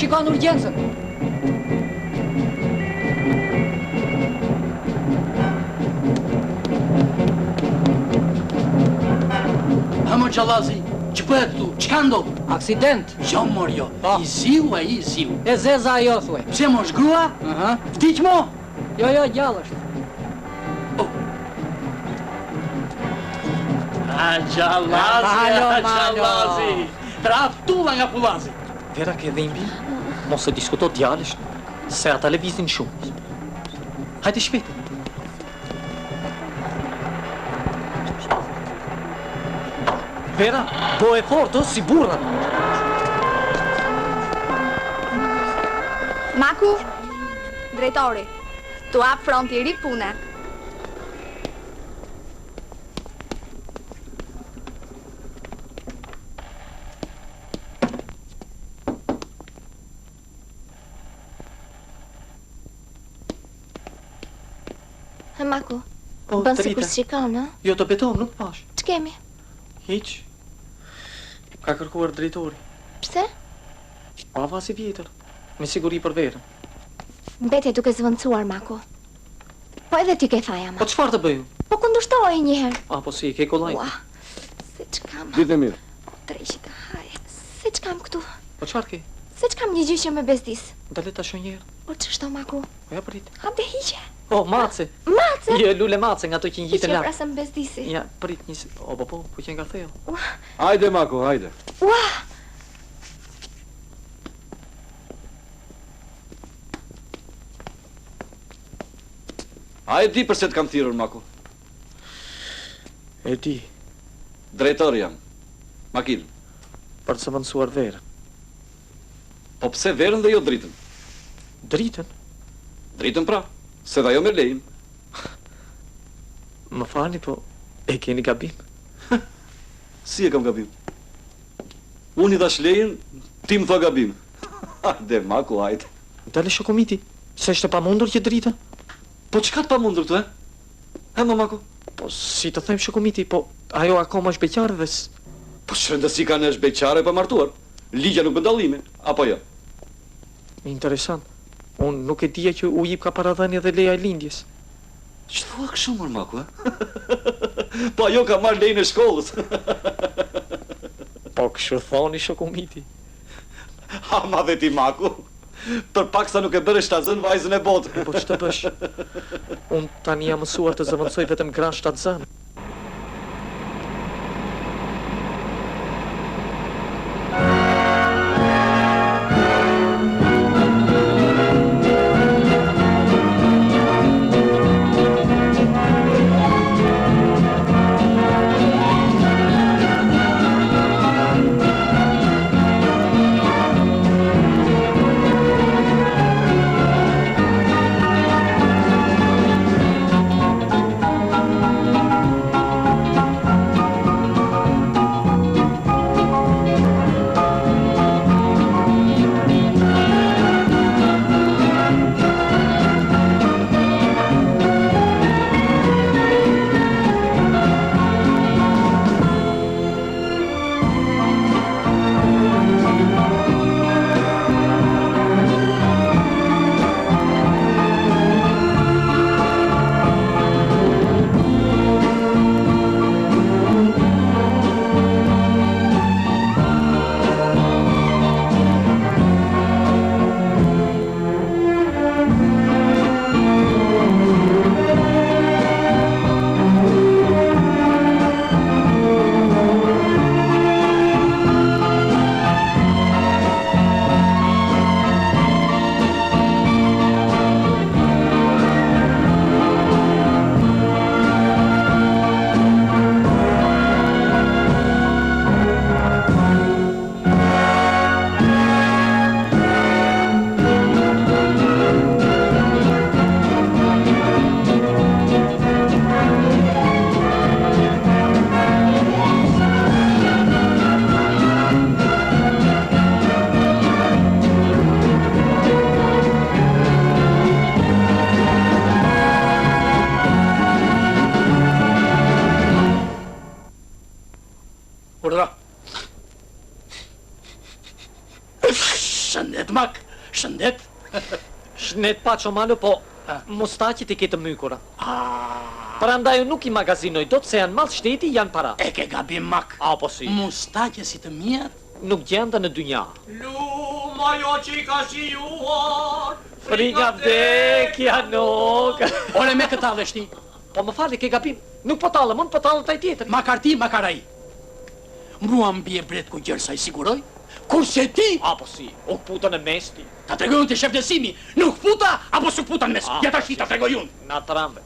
shikon urgjencën. Hamo Xhallazi, që bëhet këtu? Çka ndodh? Aksident. Jo mor jo. I ziu ai i ziu. E zeza ajo thuaj. Pse mos grua? Vdiq mo? Jo, gjallë është. Xhallazi. Traftulla nga pullazi. Vera ke dhimbje? Mos e diskuto djalisht, se ata lëvizin shumë. Hajde shpejt. Vera, po e fort, si burra. Maku, drejtori, tu hap frontieri puna. Maku, bën si kur shikon, a? Jo, të betom, nuk pash. Ç'kemi? Hiq. Ka kërkuar drejtori. Pse? Avasi vjetër, me siguri për verën. Mbetje duke zvendësuar, Maku. Po edhe ti ke thaja, ma. Po çfarë të bëju? Po kundërshtohej një herë. Po si, ke kollaj. Ua, se ç'kam. Ditë mirë. Drejta, haj. Se ç'kam këtu? Po çfarë ke? Se ç'kam një gjyqje me bezdis. Dale ta shoh një herë. Po ç'është, Maku? Po ja prit. Hajde hiqe. Oh, mace. Mace? Je lule mace nga ato që ngjiten lart. lart. Pra se më bezdisi. Ja, prit një. Po që nga thellë. Hajde Maku, hajde. Ua! A e di përse të kam thirrur, Maku? E di. Drejtori jam. Makin. Për të zëvendësuar verën. Po pse verën dhe jo dritën? Dritën? Dritën pra, se dha jo me lejin. Më falni, po e keni gabim. Si e kam gabim? Unë i dhash lejin, ti më tha gabim. Hajde, Maku, hajde. Dale shokomiti, se është e pamundur që dritën? Po çka të pamundur këtu, e? He, më Maku? Po si të them shokomiti, po ajo akoma është beqare dhe Po shëndësi ka në është beqare pa martuar. Ligja nuk bën dallime, apo jo? Interesant. Unë nuk e dija që u jip ka paradhënie dhe leja e lindjes. Që thua kështu, mor Maku, e? Po ajo ka marrë lejnë e shkollës. Po kështu thoni shokomiti. Ha, ma dhe ti, Maku. Për pak sa nuk e bërë shtazën vajzën e botë. Po që të bësh? Unë tani jam mësuar të zëvendësoj vetëm gran shtatzën. Shëndet. Shnet pa që malo, po mustaqit i ketë mykura. Prandaj unë nuk i magazinoj dot se janë mall shteti, janë para. E ke gabim mak. Apo si? Mustaqe si të mijat. Nuk gjenda në dynja. Luma jo që i ka shijuar, Frika vdekja nuk. Ore me këta dhe shti. Po më fali, ke gabim. Nuk po talëm, unë po talëm taj tjetër. Makarti, makaraj. Mrua mbje bret ku gjërë sa i siguroj. Kurse ti, Apo si, u putën e mesti. ta tregoj unë të shefdesimi, nuk puta, apo su puta në mes. Ja ta shi, ta tregoj unë. Na tramve.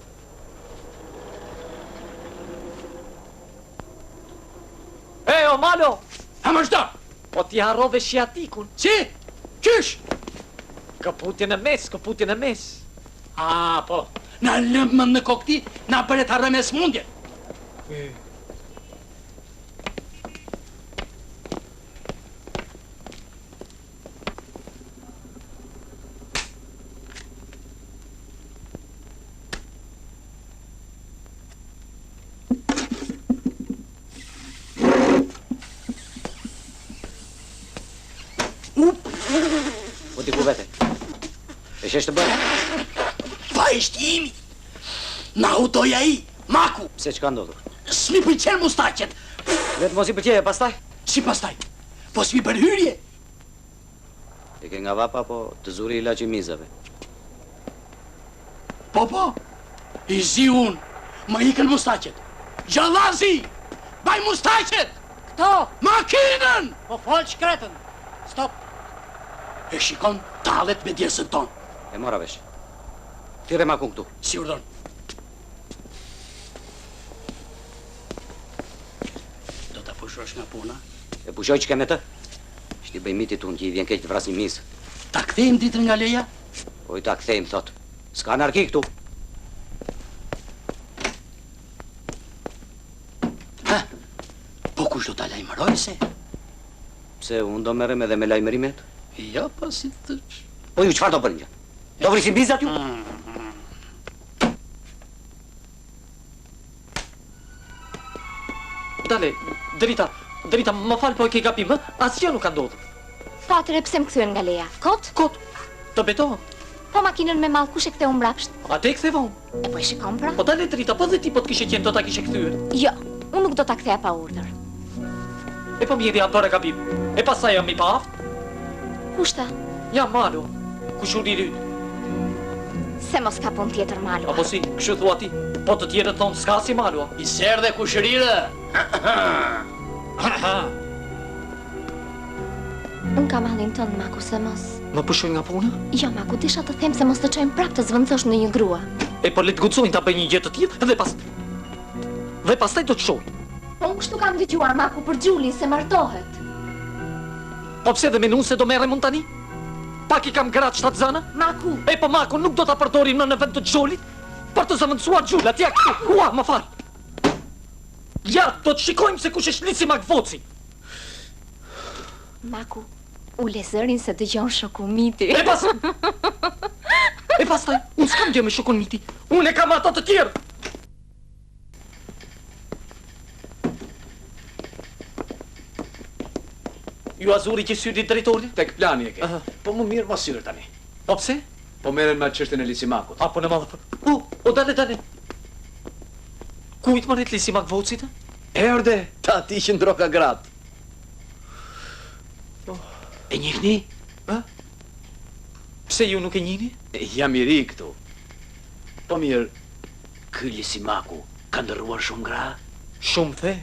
O malo, Ha më shdo, po ti harrove shiatikun. si? Qysh? Këputjen e mes, këputjen e mes. Po, na lëmë në kokti, na bëret harre me smundje. Po diku vete. E shesh të bërë? Pa ishtë imi. Na utoja i, maku. Pse çka ndodhur? S'mi pëlqen mustaqet. Vetë mos i pëlqeje pastaj? Si pastaj? Po s'mi për hyrje. E ke nga vapa po të zuri i laçimizave. Po, i zi unë, më ikën mustaqet. Gjallazi, baj mustaqet, Këto, makinën! po fol shkretën. Stop. E shikon talet me djesën ton. E mora vesh. Thirre makun këtu. Si urdhon. Do ta fushosh nga puna? E pushoj që ke me të? Shti bëj mitit unë që i vjen keq të vrasni mis. Ta kthejmë ditën nga leja? Po i ta kthejmë, thot. S'ka anarki këtu. Po kush do ta lajmëroj se? Pse unë do merrem edhe me lajmërimet? Jo, po si të... Po ju çfarë do bëni gjë? Do vrisim bizat ju? Dale, drita, më fal, po e ke gabim, hë? Asgjë nuk ka ndodhur. Patre, pse më kthyen nga leja? Kot? Kot, të betohem. Po makinën me mall kush e ktheu mbrapsht? Ate e kthevon. E po e shikon pra? Po dale drita, po dhe ti po të kishe qenë do ta kishe kthyer. Jo, unë nuk do ta ktheja pa urdhër. E po mirë, ja bëre gabim. E pastaj jam i paaft. Kushta? Ja malo, kush u riryt. Se mos ka pun tjetër malu. Apo si, kështu thua ti. Po të tjerët thonë s'ka si malo. I serdhe kushërire. Unë kam hallin tënd, Maku, se mos... Më pushoj nga puna? Jo, Maku, disha të them se mos të çojmë prap të zvendësosh në një grua. E po le të guxojnë ta bëj një gjë të tillë dhe pastaj do të shoj. Po unë kështu kam dëgjuar, Maku, për Gjulin se martohet. Po pse dhe me nunë se do merrem unë tani? Pak i kam gratë shtatë zana? Maku! E po Maku nuk do ta përdorim në vend të Gjolit për të zëvendësuar Gjula, t'ja këtu. Ua, më fal. Ja, do të shikojmë se kush e shlisi Magvoci. Maku, ule zërin se dëgjon shoku miti. E pastaj, unë s'kam gjë me shokun miti. Unë e kam ato të tjerë. Ju azuri që syri drejtori? Tek plani e ke. Aha. Po më mirë mos syrë tani. Po pse? Po merren me çështën e Lisimakut. Apo në madhe për... O, dale. Kujt marit Lisi Magvocit? Erde, ta ti që ndroka gratë. E njihni? Pse ju nuk e njini? Jam i ri këtu. Po mirë, ky Lisimaku ka ndërruar shumë gra? Shumë the.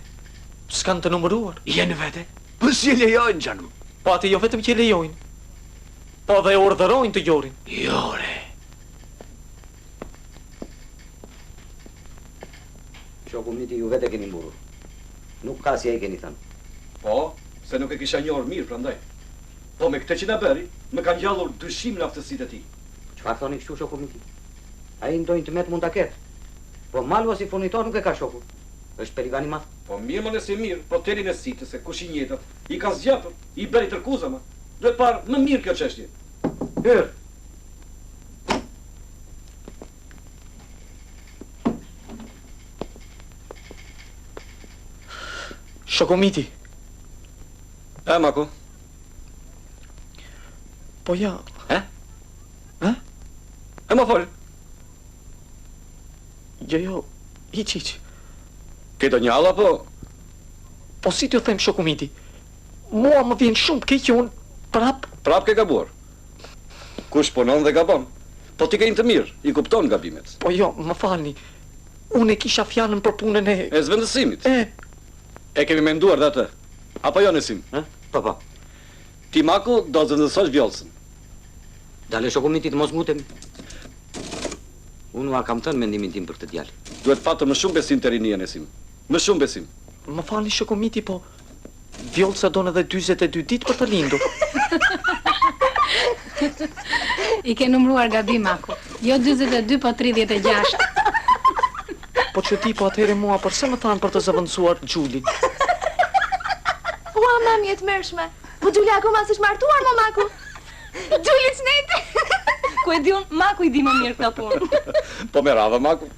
S'kan të numëruar. Jenë vete? Po si e lejojnë gjanum? Po ati jo vetëm që lejojnë. Po dhe urdhërojnë të jorin. Jore. Shoku miti ju vete keni mburur. Nuk ka si e keni thënë. Po, se nuk e kisha njohur mirë prandaj. Po me këtë që na bëri, më kanë gjallur dyshim në aftësitë e tij. Çfarë thoni kështu shoku miti? Ai ndonjë të met mund ta ketë. Po Malua si furnitor nuk e ka shoku. Është perivan i madh. Po mirë më nëse mirë, po teri në sitë se kush i njetët, i ka zgjatur, i bëri tërkuza më. Duhet parë më mirë kjo çështje. Hyr. Shokomiti. Mako. Po ja. ma fol. Jo, hiq. Ke do njalla, po? Po si t'ju them shokumiti, mua më vjen shumë keq që unë prap. Prap ke gabuar. Kush punon dhe gabon. Po ti ke një të mirë, i kupton gabimet. Po jo, më falni, unë e kisha fjalën për punën e... E zvendësimit. E kemi menduar dhe atë. Apo jo Nesim? Po. Ti Maku do të zëndësosh Vjollcën. Dale shokumiti të mos ngutemi. Unë ua kam thënë mendimin tim për të djalë. Duhet patë më shumë besim të rinia Nesim. Më shumë besim. Më falni shokumiti, po Vjollca don edhe 42 ditë për të lindur. I ke numruar gabim, Maku. Jo 42, po 36. Po që ti, po atëhere mua, përse më thanë për të zëvendësuar Gjulin? Ua, mami e të mërshme. Po Gjulja akoma s'është martuar, më Maku. Gjuli çneti. Ku e di unë, Maku i di më mirë këtë punë. Po me radha Maku.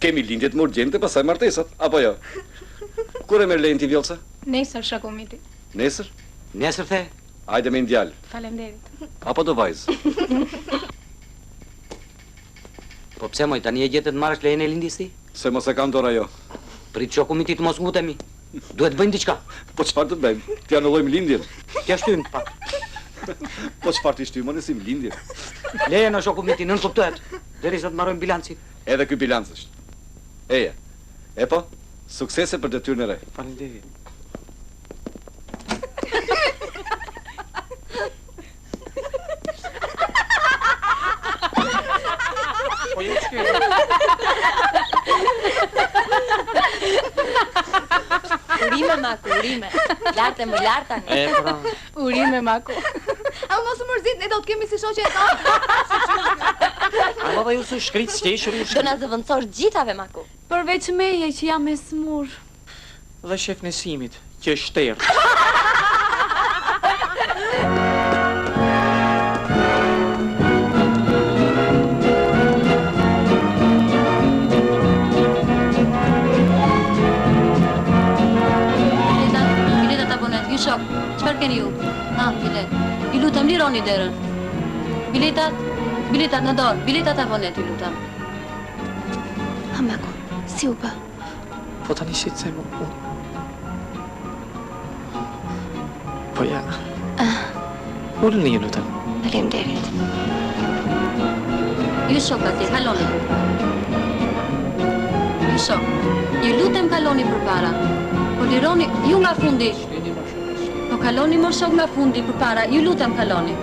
Kemi lindjet më urgjente, pastaj martesat, apo jo? Kur e merr lejen ti Vjollca? Nesër shokumiti. Nesër? Nesër the. Hajde me një djalë. Faleminderit. Apo do vajzë? Po pse moj, tani e gjetë të marrësh lejen e lindjes ti? Se mos e kam dorë ajo. Prit shokumiti të mos ngutemi. Duhet bëjmë diçka. Po çfarë të bëjmë? Ti anullojmë lindjen. T'ja shtyn pak. Po çfarë ti shtymë Nesim lindjen? Leje në shokumiti, nën kuptohet. Derisa të marrojmë bilancin. Edhe ky bilanc është. Eja. E po, suksese për detyrën e re. Faleminderit. Po jo ç'ke. Urime, Maku, urime. Larte më larta. Pra. Urime, Maku. A mos u mërzit, ne do të kemi si shoqe e ta. Ama ju su shkrit steshur. Do na zëvendësosh gjithave, Maku. Përveç meje që jam e smur. Dhe shef Nesimit, që është shterë. Biletat abonet, ju shok, çfarë keni ju? Bilet. Ju lutem lironi derën. Biletat në dorë, biletat abonet, ju lutem. Ha, Maku, si u bë? Po tani si të them unë. Po ja. Ullë një lutem. Faleminderit. Ju shok ati, kaloni. Ju shok, ju lutem kaloni përpara. Po lironi, ju nga fundi. Po kaloni më shok nga fundi përpara, ju lutem kaloni.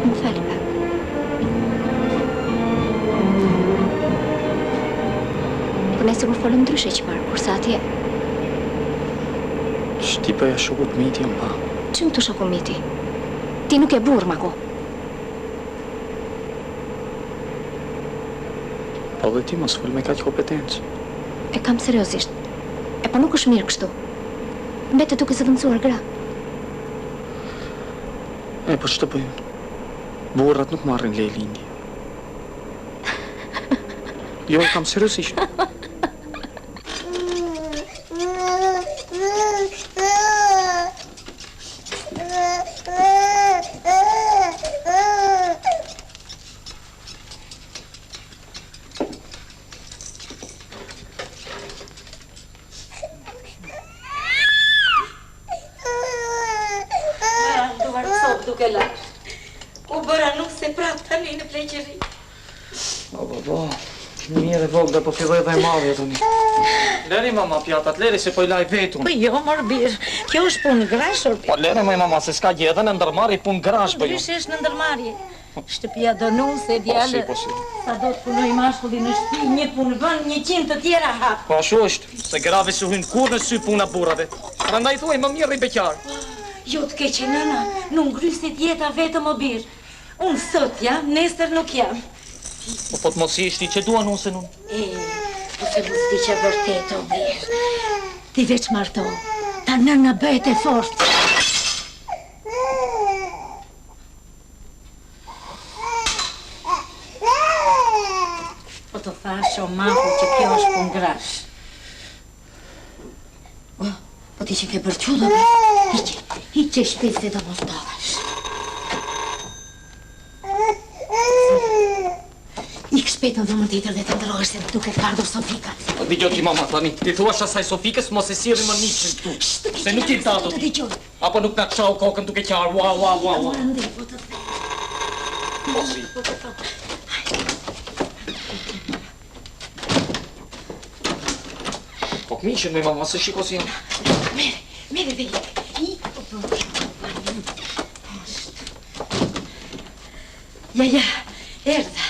Më falë pak. Po ne sigur folëm ndryshe që marë, kurse atje. Shtipa ja shukut miti më pa. Ç'm të shokumiti? Ti nuk e burr, Maku. Po dhe ti mos fol me kaq kompetencë. E kam seriozisht. E po nuk është mirë kështu. Mbetet duke zëvendësuar gra. E po ç'të bëjmë? Burrat nuk marrin leje lindje. Jo, kam seriozisht. Mirë e vogla, po filloj dhe e madhja tani. Leri mama pjatat, leri se po i laj vetun. Po jo, mor birë, kjo është punë grashur. Po leri moj mama, se s'ka gjë edhe në ndërmarrje punë grash po jo. Ndryshe është në ndërmarrje. Shtëpia donuse, djalë. Po si. Sa do të punoj mashkulli në shtëpi, një punë bën, 100 të tjera hap. Po ashtu është, se grave s'u hyn kur në sy puna burrave. Prandaj thuaj më mirë i beqar. Jo të keqe nëna, nuk ngrysit jeta vetëm o birë. Unë sot jam, nesër nuk jam. Po të mos ishti që duan unë se nuk. Po se mos di që vërtet o birë. Ti veç marto, ta nëna bëhet e fortë. Po të thash o maku që kjo është pun grash. Po ti që ke përqu do me, hiqe shpejt se do mos dovesh. Ik shpejt në dhëmën tjetër dhe të ndrohesh se më duket ka ardhur Sofika. Po dëgjoj ti mama tani, ti thuash asaj Sofikës mos e sjellim më niçin këtu. Se nuk i dado. Apo nuk na çau kokën duke qarë. Ua. Ndej, po të Po këmishën me mama, se shiko si janë. Mere dhe i. Ja, erdha.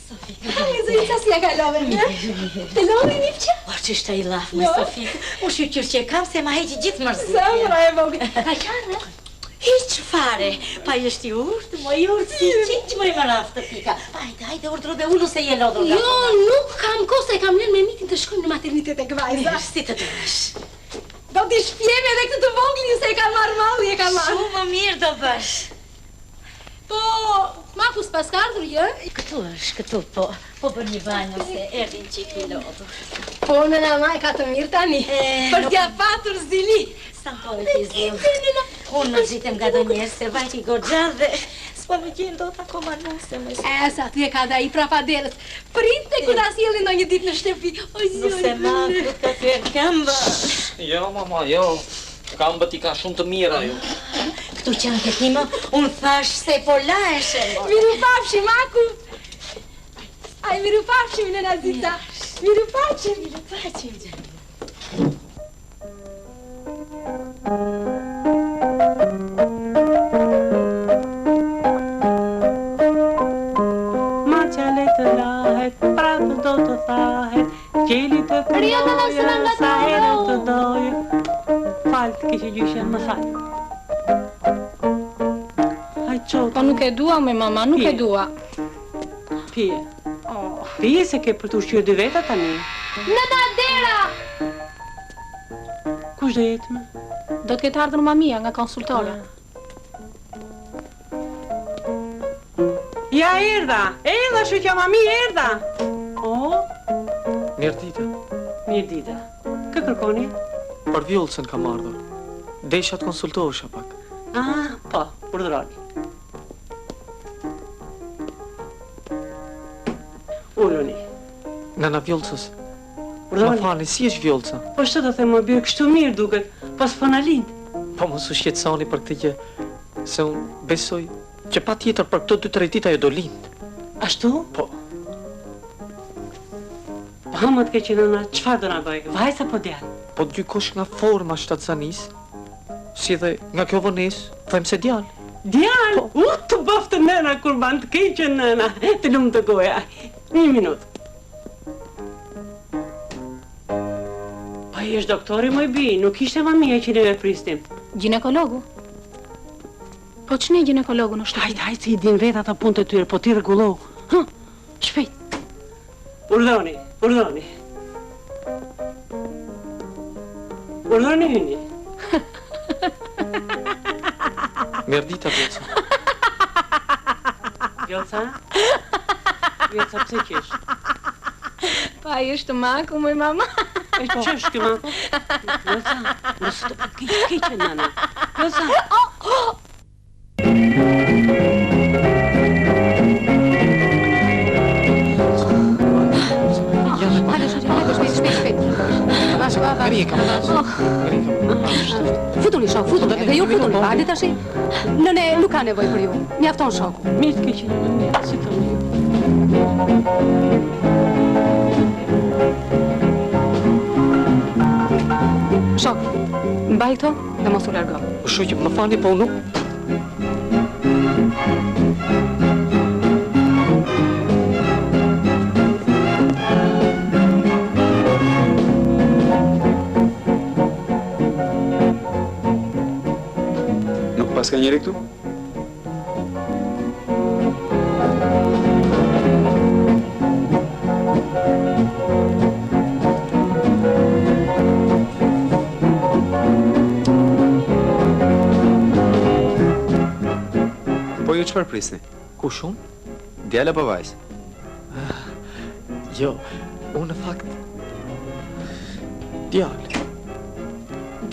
Sofika. Zërica si ja kalove, Të love një që? O, që ishte i laf me Sofika. U shqyqyr që kam se ma heqi gjithë mërzitje. Zemra e vogë. Ka qarë? Hiq fare. Pa jeshti urtë, më i urtë si qiq më i më raftë të pika. Hajde, urdhro dhe ullu se je lodhur. Jo, nuk kam kohë se kam lënë me mitin të shkojmë në maternitet e këvajza. Si të duhesh. Do t'i shpjeme edhe këtë të voglin se e ka marrë malli, e ka marrë. Shumë më mirë do bësh. Po, maku s'pas ka ardhur, jë? Këtu është, këtu, po bër një banjë se erdhin qik i lodhur. Po, nëna ma e ka të mirë tani, për t'ja patur zili. Sa më pove t'i zilë. Unë në gjitem nga do njerë se vajt i gorgja dhe s'po më gjenë do t'akoma nuse me s'po. Sa ty e ka da i prapaderës. Printe ku da s'jeli në një dit në shtëpi. Nuse ma, këtë ka tërë kamba. Jo, mama, jo. Kambët i ka shumë të mira, jo. Këtu që në këtë një, unë thash se po laeshe. Miru pafshim, maku. Aj, miru pafshim, nëna Zita. Miru pafshim. Macele të lahet, pratë do të thahet, qeli të këndoje, sa herë të doje. Falë të kishe gjyshen, më falë. Hajtë qotë. Po nuk e dua me mama, nuk e dua. Pije. Pije se ke për të ushqyrë dy veta tani. Nëna Dera! Kush do jetë me? Do të ketë ardhur mamia nga konsultore. Ja, erdha, shqyqja mami, erdha. O, Mirë dita. mirë dita. Kë kërkoni? Për vjollësën kam ardhur. Desha të konsultohesha pak. Po, urdhroni. Ulluni. Nëna vjollësës. Urdhroni. Më falni, si është vjollësa? Po shtë të them më bjerë kështu mirë duket, pas po na lind. Po mos u shqetësoni për këtë gjë, se unë besoj që pa tjetër për këto 2-3 ditë ajo do lind. Ashtu? Po. Pa më të keqe nëna, qëfar do na bëj? Vajza po djalë? Po dykosh nga forma shtatzanis, si dhe nga kjo vones, them se djalë. Djalë? Të boftë nëna, kur ban të keqe nëna. Të lumë të goja. Një minutë. Pa i është doktori më i bi, nuk ishte mamia që neve pristim. Ginekologu? Po që ne ginekologu në shtëpi? Hajtë, se i din vetë ato punë të tyre, po ti rregullohu. Shpejt. Urdhoni. Urdhoni hyni. Mirë dita, vjollësa. Vjollësa, pse qesh? Pa i është maku, mëj mama. E që është kë maku? Vjollësa, nësë të për keqe nëna. Vjollësa. Futulli shok, futulli, dhe ju futulli, pali tash. Nëne, nuk ka nevoj për ju, mjafton shoku. Mirë të keqe, mirë, si të mirë. Shok, mbaj këto dhe mos u largo. Shoqë, më falni, po unë nuk... Pas ka njeri këtu? Po ju çfarë prisni? Kush unë? Djallë apo vajzë? Jo, unë në fakt... Djallë.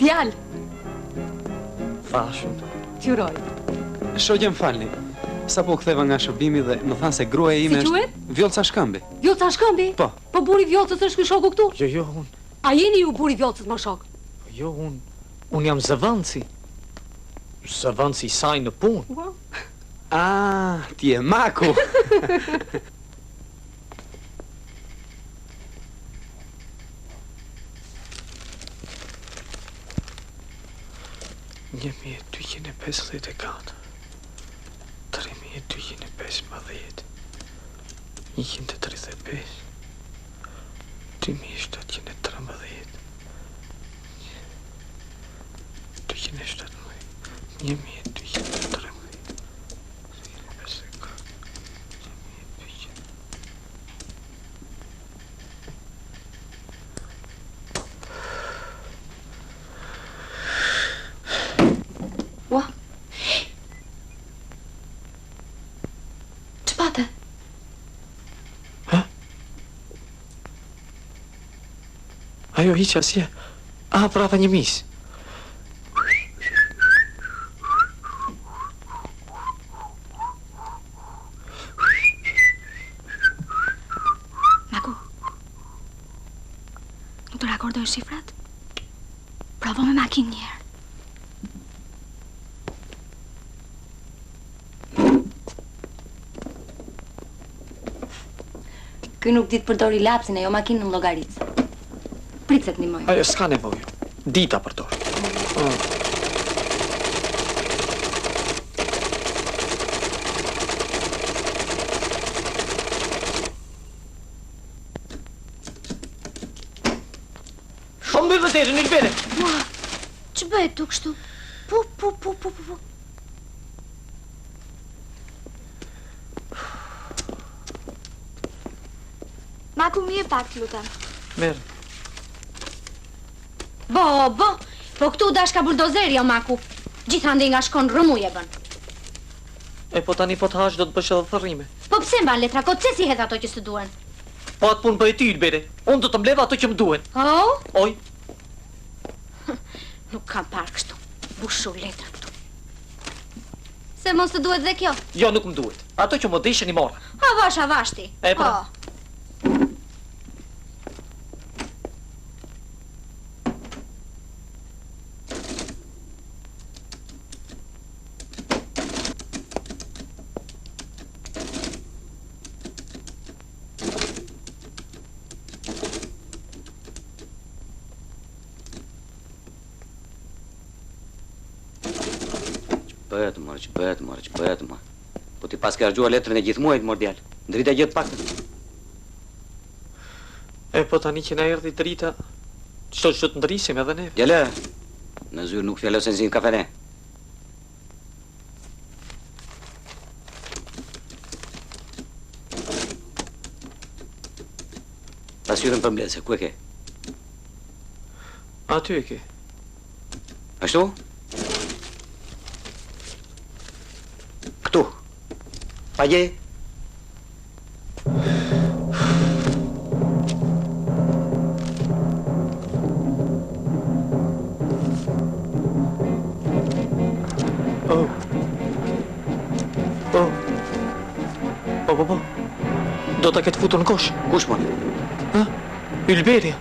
Djalë, Fashun. t'juroj. Shoqja më falni. Sa po ktheva nga shërbimi dhe më thanë se gruaja ime Si quhet? Vjollca Shkëmbi. Vjollca Shkëmbi? Po. Po buri Vjollcës është ky shoku këtu? Jo, unë... A jeni ju buri Vjollcës më shok? Jo, unë jam zëvëndësi. Zëvëndësi i saj në punë. Ah, ti je Maku. Një 1254, 3215, 135, 2713, 217, 1213. Ua. Ç'pate? Ajo hiq asje. Prapa një mis. Maku, nuk të rakordoj shifrat? Provo me makin njerë. Ky nuk ditë përdori lapsin e jo makinën në llogaricë. Pritset një moj. Ajo s'ka nevojë. Dita përdor. Po mbyll vërtetën, një bere. Ua, që bëhet tu kështu? Po. Maku, mi e pak, lutem. Merë. Po këtu dash ka buldozeri, o Maku. Gjithandi nga shkon rëmuj e bën. E po tani po të hash do të bësh edhe thërrime. Po pse mban letra kot, se si hedh ato që s'të duhen? Po atë punë bëj ty, Ilbere. Unë do të mbledh ato që më duhen. Oh? Oj. Nuk kam parë kështu. Bushur letra këtu. Se mos të duhet dhe kjo? Jo, nuk më duhet. Ato që më deshen i morra. Avash ti. E pra. Që bëhet, mor. Po ti pas ke harxuar letrën e gjithë muajit, mor djalë. Ndrita gjithë pak. E po tani që na erdhi drita, çdo të ndrisim edhe ne. Djalë, në zyrë nuk fjallosen si në kafene. Pasyrën për mbledhse, ku e ke? Aty e ke. Ashtu? Këtu. Pagje. Po. Do ta ketë futur në kosh. Kush mon? Ylberi.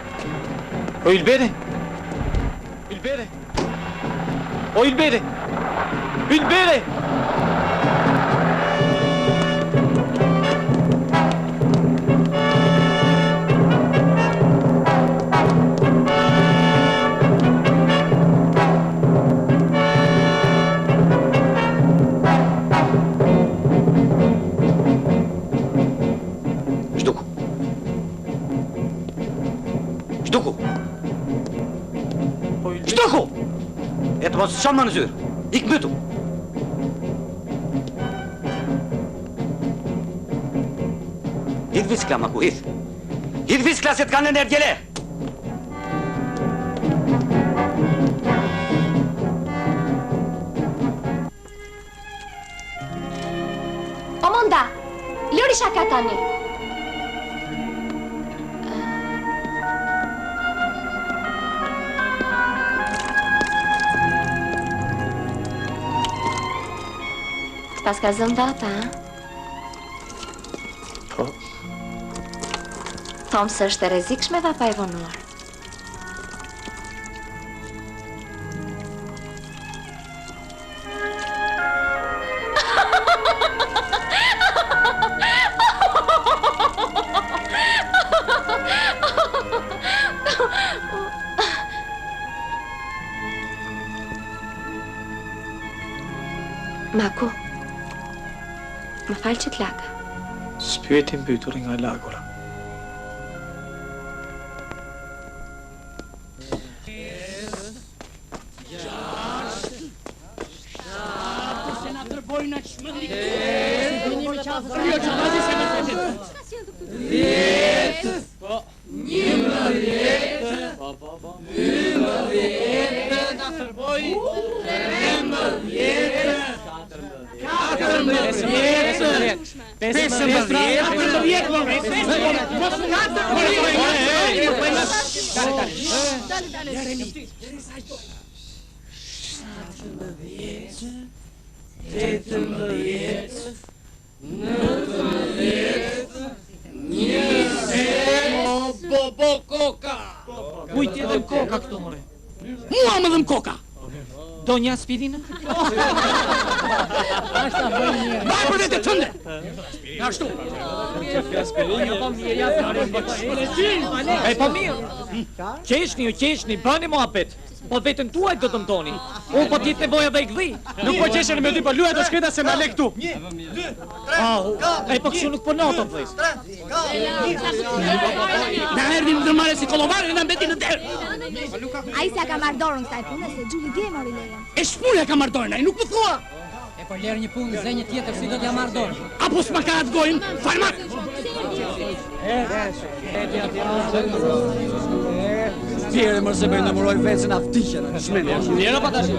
O Ylberi. Ylberi. O Ylberi. Ylberi. Mos çon më në zyrë. Ik mbytu. Hidh viskla, Maku, hidh. Hidh viskla se të kanë në ergjele. O Monda, Lori shaka tani. Pas ka zënë vapa, a? Po. Thomë se është e rrezikshme vapa e vonuar. Mako, më falë që t'laka. S'pyeti mbytur nga lagura. Se na tërbojnë në çmëllik. Bobo koka! Kujt t'i dhem koka këtu, more? Mua më dhëm koka! Do një aspirinë? Baj për dhe të tënde! Ashtu! E po mirë! Qeshni, bëni muhabet! Po vetën tuaj do të mtoni. Unë po t'jetë nevoja dhe i gdhi. Nuk po qesheni me dy, po luaj të shkreta se na le këtu. E po kështu nuk po noto, vëllez. Na erdhim ndërmarrë si kollovare në mbeti në derë. Ai sa ka marrë dorën kësaj pune se Gjuli dje mori lejen. E shpulja ka marrë dorën, ai nuk më thua. E po lërë një punë, zë një tjetër si do t'ja marrë dorën. Apo s'ma ka atë gojën, farmak! Vjerë mërë se bërë në mëroj vetë se në aftiqen. Shmeni. Njëra pa tash.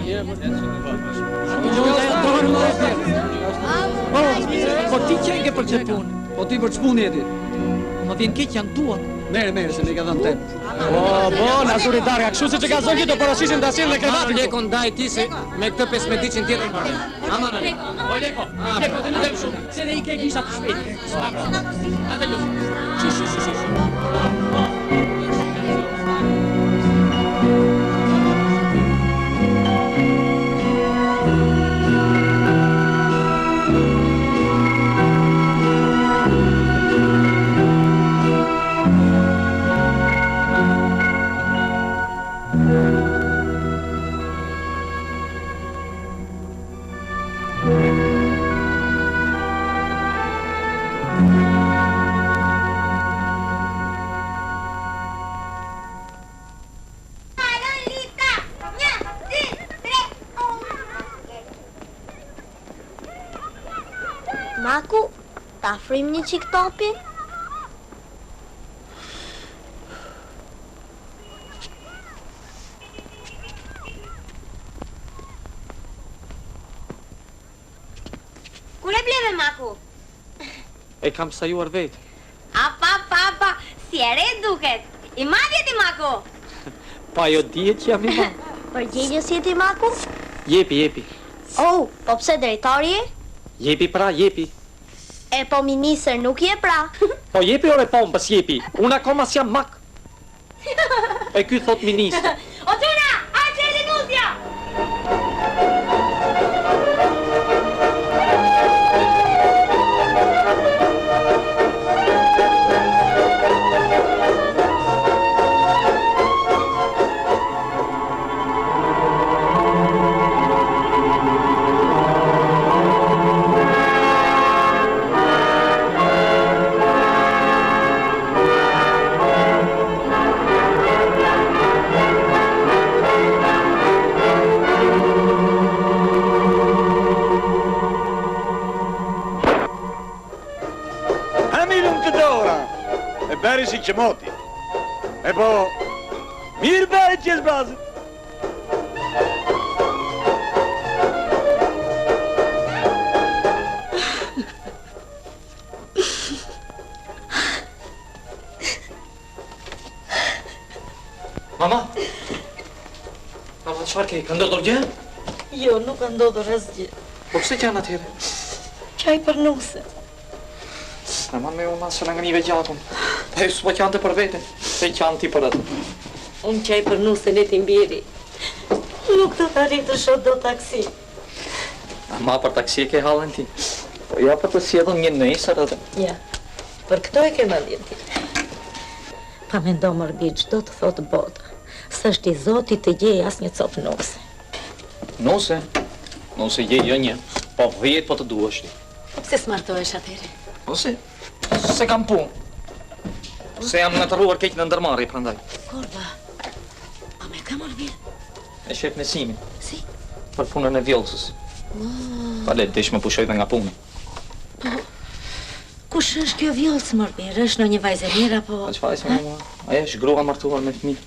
Po ti qenge për që punë. Po ti për ç'punë jeti? Më vjen keq janë tuat. Mere, se ne ka dhënë tem. Po, na zuri darga, kështu siç e ka zonë do porosishin ta sjellë krevatin. Leko ndaj ti se me këtë 1500 tjetër për. Aman. O leko, të në dhem shumë, se ne i ke kisha të shpejt. Ate lu. Shish. Maku, ta frim një qik topi? Kur e bleve, Maku? E kam sajuar vetë. Apa, si e re duket. I madje ti, Maku? Pa jo dihet që jam i ma. Përgjegjës jeti, Maku? Jepi. Oh, po pse drejtori je? Jepi. E po ministër nuk je pra? Po jepi ore pompës jepi. Unë akoma s'jam mak. E ky thot ministër. O tuna, a që e linusja? Beri si qëmoti. E po, mirë beri qësë brazë. Mama? Mama, çfarë ke? Ka ndodhur gjë? Jo, nuk ka ndodhur asgjë. Po pse që janë atyre? Qaj për nuse. Mama, me unë asë nga njive gjakun. E ju s'po qante për vete, se qanë ti për atë. Unë qaj për nuse në timbiri. Nuk të të rritë shot do taksi. Mama, për taksi e ke halën ti. Po ja për të sjedhën një nesër atë. Ja, për këto e ke mendjen ti. Pa me ndo mërbi çdo të thotë bota. Së është i Zotit të gjej as një copë nuse. Nuse? Nuse je jo një, po 10 po të duhesh ti. Po pse smartohesh atyre? Ose, se kam punë. Se jam natëruar keq në ndërmarrje prandaj. Korba, pa me ka mërbi? E shef në Simin. Si? Për punën e vjollësës. Pa le desh më pushoj dhe nga punë. Po, kush është kjo vjollës mërbi? Është në një vajzë e mirë apo... A që vajzë mama? Aja është grua martuar me fëmijë.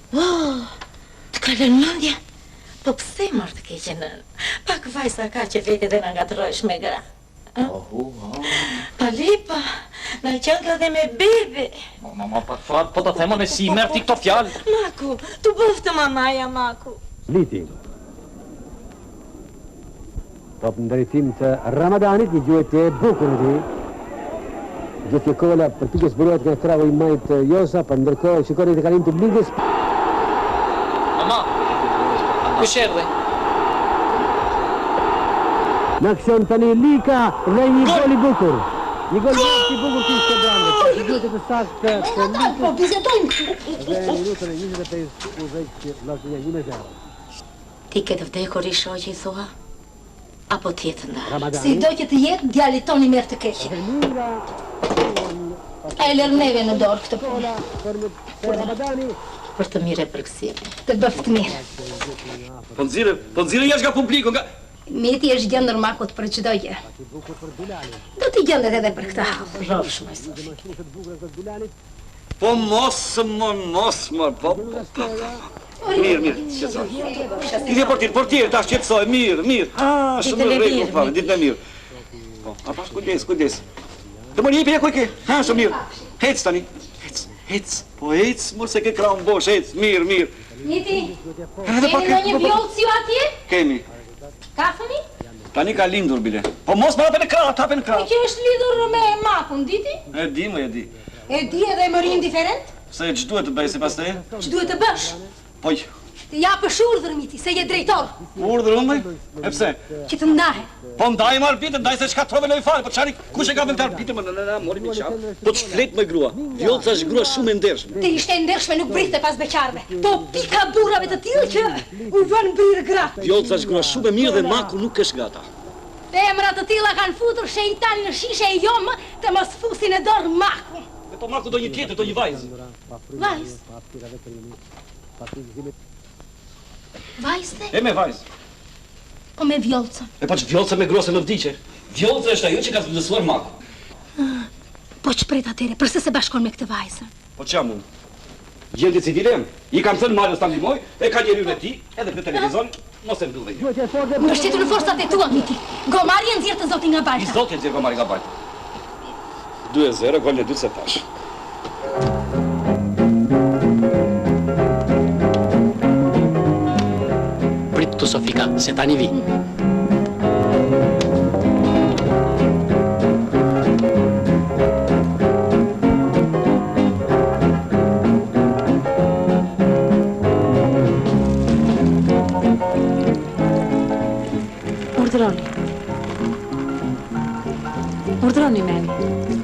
Të ka lënë mendje? Po pse mërë të keqe nën? Pak vajsa ka që vete dhe në ngatërojsh me gra. Pa lipa, në qëndë dhe me bebe. Mama, po të themon e si merë ti këto fjallë. Maku, tu bëftë mamaja, Maku. Liti. Top në drejtim të Ramadanit, një gjuhet e bukur në ti. Gjithë një kolla për pikës burojt nga trago i majtë Josa, për ndërkohë shikoni të kalim të bligës. Mama, kush erdhe? Në aksion tani Lika dhe një gol i bukur. Një gol i bukur të ishte brandë. Një gjuhet të saktë të Lika. Po, vizetojmë. Dhe minutën e 25 u veç Lasnia 1-0. Ti këtë vdekur i shoqë i thua? Apo tjetë nda? Si do që të jetë, djali toni merë të keqe. E lërë neve në dorë këtë punë. Për të mire përgësime. Të bëftë mirë. Po nxirë jashtë nga publiku, nga... Miti është gjendër Makut për çdo gjë. Do t'i gjendet edhe për këtë hall. Rrofsh më sot. Po mos, po... Mirë, qëtësoj. Ti dhe portier, ta shqetësoj, mirë. Shumë në rregull, fare, ditë në mirë. Po, a pash kujdes. Të më njëpi e kuj ke, shumë mirë. Hec tani, hec. Po hec, mërë se ke kraun bosh, hec, mirë. Miti, keni në një vjollë si ju atje? Kemi. Kafëni? Tani ka lindur, bile. Po mos më hapen e krah. Po që është lidhur me Makun, diti? E di. E di edhe më ri indiferent? Se që duhet të bëj si pas te? Që duhet të bësh? Poj. Të japësh urdhër, Miti, se je drejtor. Urdhër unë, e pse? Që të ndahe. Po ndaj më arbitë, ndaj se çka trove loj fare, po çani, kush e ka vënë të arbitë, më mori mi qafë. Po të flet me grua, vjollca është grua shumë e ndershme. Të ishte e ndershme nuk brihte pas beqarve. Po pika burrave të tillë që u vënë brirë gratë. Vjollca është grua shumë e mirë dhe Maku nuk është gata. Emra të tilla kanë futur shejtani në shishe e jomë të mos fusin e dorë Maku. Po Maku do një tjetër, do një vajzë. Vajzë? E me vajzë. Po me vjollcën. E po që vjollca me grua se më vdiqe. Vjollca është ajo që ka zlësuar Maku. Po që pret atere, përse se bashkon me këtë vajzën? Po që jam unë? Gjendje civile jam. I kam thënë Marios ta ndihmoj, e ka njerën e ti, edhe në televizor, mos e mbyll dhe ju. Më shtitur në forsat e tua, Miti. Gomari e nxjerr të Zoti nga balta. I Zoti e nxjerr Gomari nga balta. 2-0, gol në 2 setash. Prit të Sofika, se tani vi. Urdroni neni,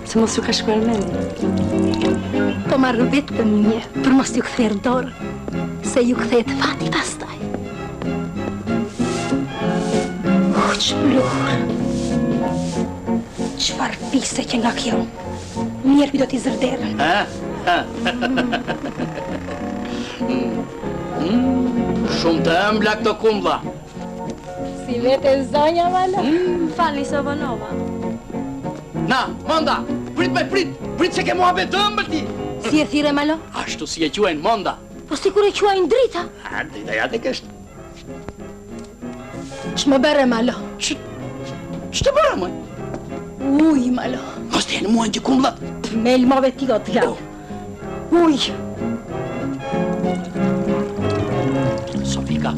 se mos ju ka shkuar mendi. Po marrë vetë për një, për mos ju këtherë dorë, se ju këthet fati pastaj. Që bluhur. Qfar pise që nga kjo. Njerëpi do t'i zërderën. Shumë të ëmbla këto kumbla. Si vete zonja, Vala? Fali Sovanova. Na, Monda, prit se ke mua be të ëmbël ti. Si e thire, Malo? Ashtu si e quajnë Monda. Po si kur e quajnë drita? Drita ja të kështë. Që më bere, Malo? Që të bërë, mëj? Uj, Malo. Mos të jenë muajnë që kumblat. Me ilmove ti o të gjatë. Uj. pika.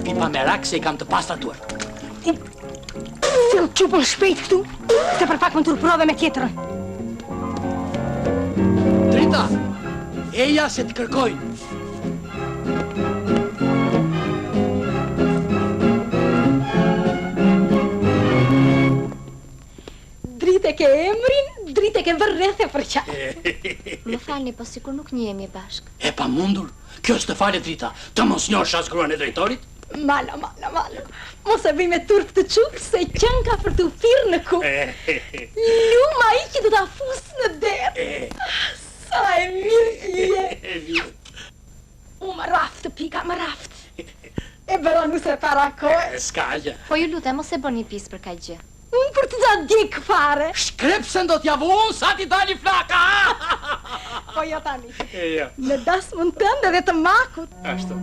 Pipa me rak se I kam të pastratuar. Fill qupën shpejt këtu, se për pak më të prove me tjetërën. Drita, eja se të kërkojnë. Drite ke emrin, drite ke vërrethe për qa. Më falni, po sikur nuk njihemi bashk. E pa mundur, kjo është të fale Drita, të mos njohësh as gruan e drejtorit? Malo. Mos e bëj me turp të qupë, se qënë ka për të firë në ku. Luma I që du ta fusë në derë. Sa e mirë që je. Më raftë, pika, më raftë. E bëronu se para kohë. Ska gjë. Po ju lutem, mos e bëni pis për kaq gjë. Unë për të da djek fare. Shkrepsen do t'ja vunë sa ti dali flaka. Po jo tani. Jo. Në dasë mund tënde dhe të makut. Ashtu.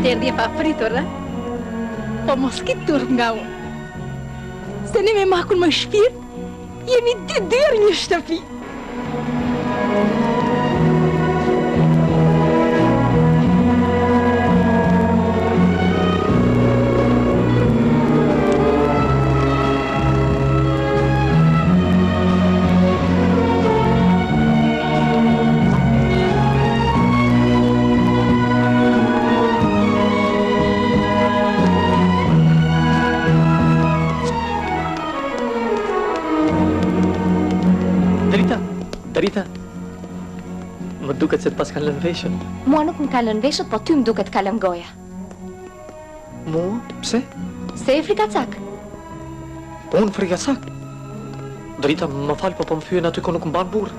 Terdje pa fritur, e? Po mos ki turp nga unë. Se ne me makun më shpirt, jemi dy dyrë një shtëpi. Drita, më duket se të pas kanë lënë veshën. Mua nuk më kanë lënë veshët, po ty më duket ka lënë goja. Mua? Pse? Se e frikacak. Po unë frikacak? Drita, më falë, po më fyen aty ko nuk më banë burë.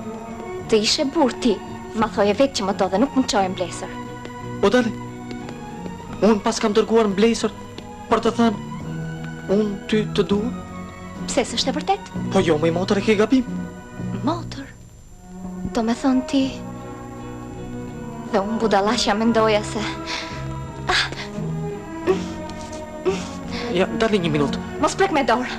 Të ishe burë ti, ma thoje vetë që më do dhe nuk më qojë mblesër. O dale, unë pas kam dërguar mblesër për të thënë, unë ty të dua. Pse s'është e vërtet? Po jo, me I motër e ke gabim. Motër? Do me thonë ti... Dhe unë budalashja mendoja se... Ja, dali një minutë. Mos prek me dorë.